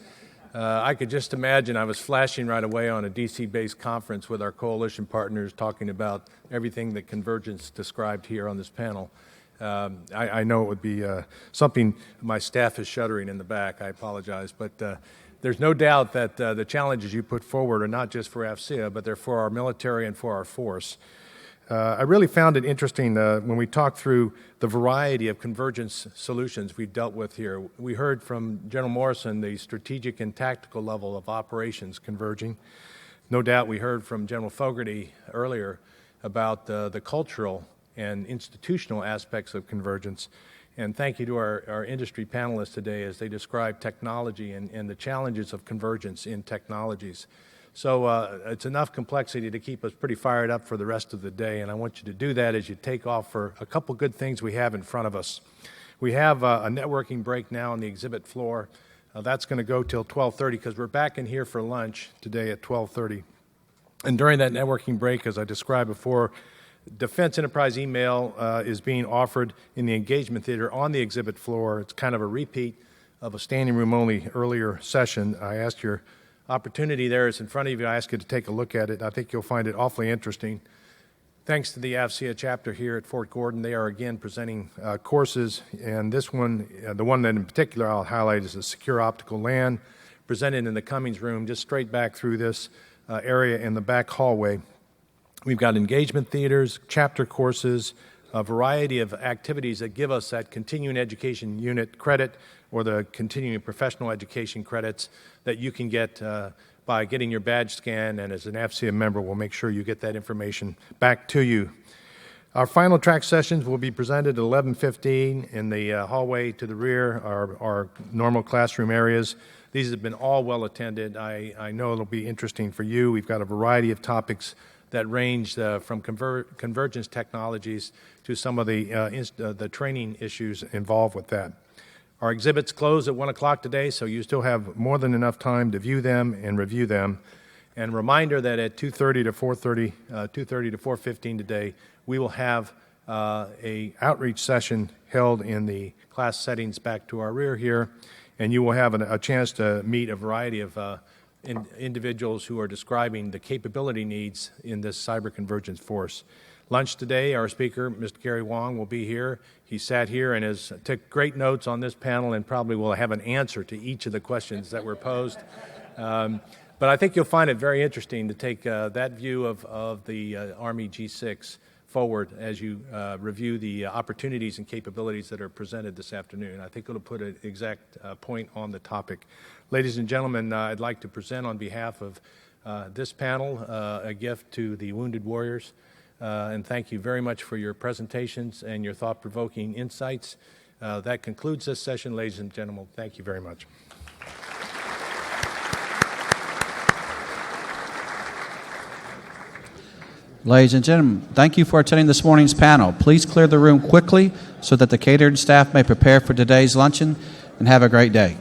I could just imagine I was flashing right away on a DC-based conference with our coalition partners talking about everything that Convergence described here on this panel. I know it would be something my staff is shuddering in the back. I apologize, but there's no doubt that the challenges you put forward are not just for AFCEA, but they're for our military and for our force. I really found it interesting when we talked through the variety of convergence solutions we've dealt with here. We heard from General Morrison the strategic and tactical level of operations converging. No doubt we heard from General Fogarty earlier about the cultural and institutional aspects of convergence. And thank you to our industry panelists today as they describe technology and the challenges of convergence in technologies. So it's enough complexity to keep us pretty fired up for the rest of the day, and I want you to do that as you take off for a couple good things we have in front of us. We have a networking break now on the exhibit floor. That's going to go till 12:30 because we're back in here for lunch today at 12:30. And during that networking break, as I described before, Defense Enterprise email is being offered in the engagement theater on the exhibit floor. It's kind of a repeat of a standing room only earlier session. I asked your opportunity there is in front of you. I ask you to take a look at it. I think you'll find it awfully interesting. Thanks to the AFCEA chapter here at Fort Gordon, they are again presenting courses, and this one, the one that in particular I'll highlight is the Secure Optical LAN, presented in the Cummings room, just straight back through this area in the back hallway. We've got engagement theaters, chapter courses, a variety of activities that give us that continuing education unit credit or the continuing professional education credits that you can get by getting your badge scanned, and as an AFCEA member, we'll make sure you get that information back to you. Our final track sessions will be presented at 11:15 in the hallway to the rear, our normal classroom areas. These have been all well attended. I know it'll be interesting for you. We've got a variety of topics that range from convergence technologies to some of the training issues involved with that. Our exhibits close at 1 o'clock today, so you still have more than enough time to view them and review them. And reminder that at 2:30 to 4:15 today, we will have a outreach session held in the class settings back to our rear here, and you will have a chance to meet a variety of individuals who are describing the capability needs in this cyber convergence force. Lunch today, our speaker, Mr. Gary Wong, will be here. He sat here and took great notes on this panel and probably will have an answer to each of the questions that were posed. But I think you'll find it very interesting to take that view of the Army G6 forward as you review the opportunities and capabilities that are presented this afternoon. I think it'll put an exact point on the topic. Ladies and gentlemen, I'd like to present on behalf of this panel a gift to the Wounded Warriors. And thank you very much for your presentations and your thought-provoking insights. That concludes this session, ladies and gentlemen. Thank you very much. Ladies and gentlemen, thank you for attending this morning's panel. Please clear the room quickly so that the catering staff may prepare for today's luncheon, and have a great day.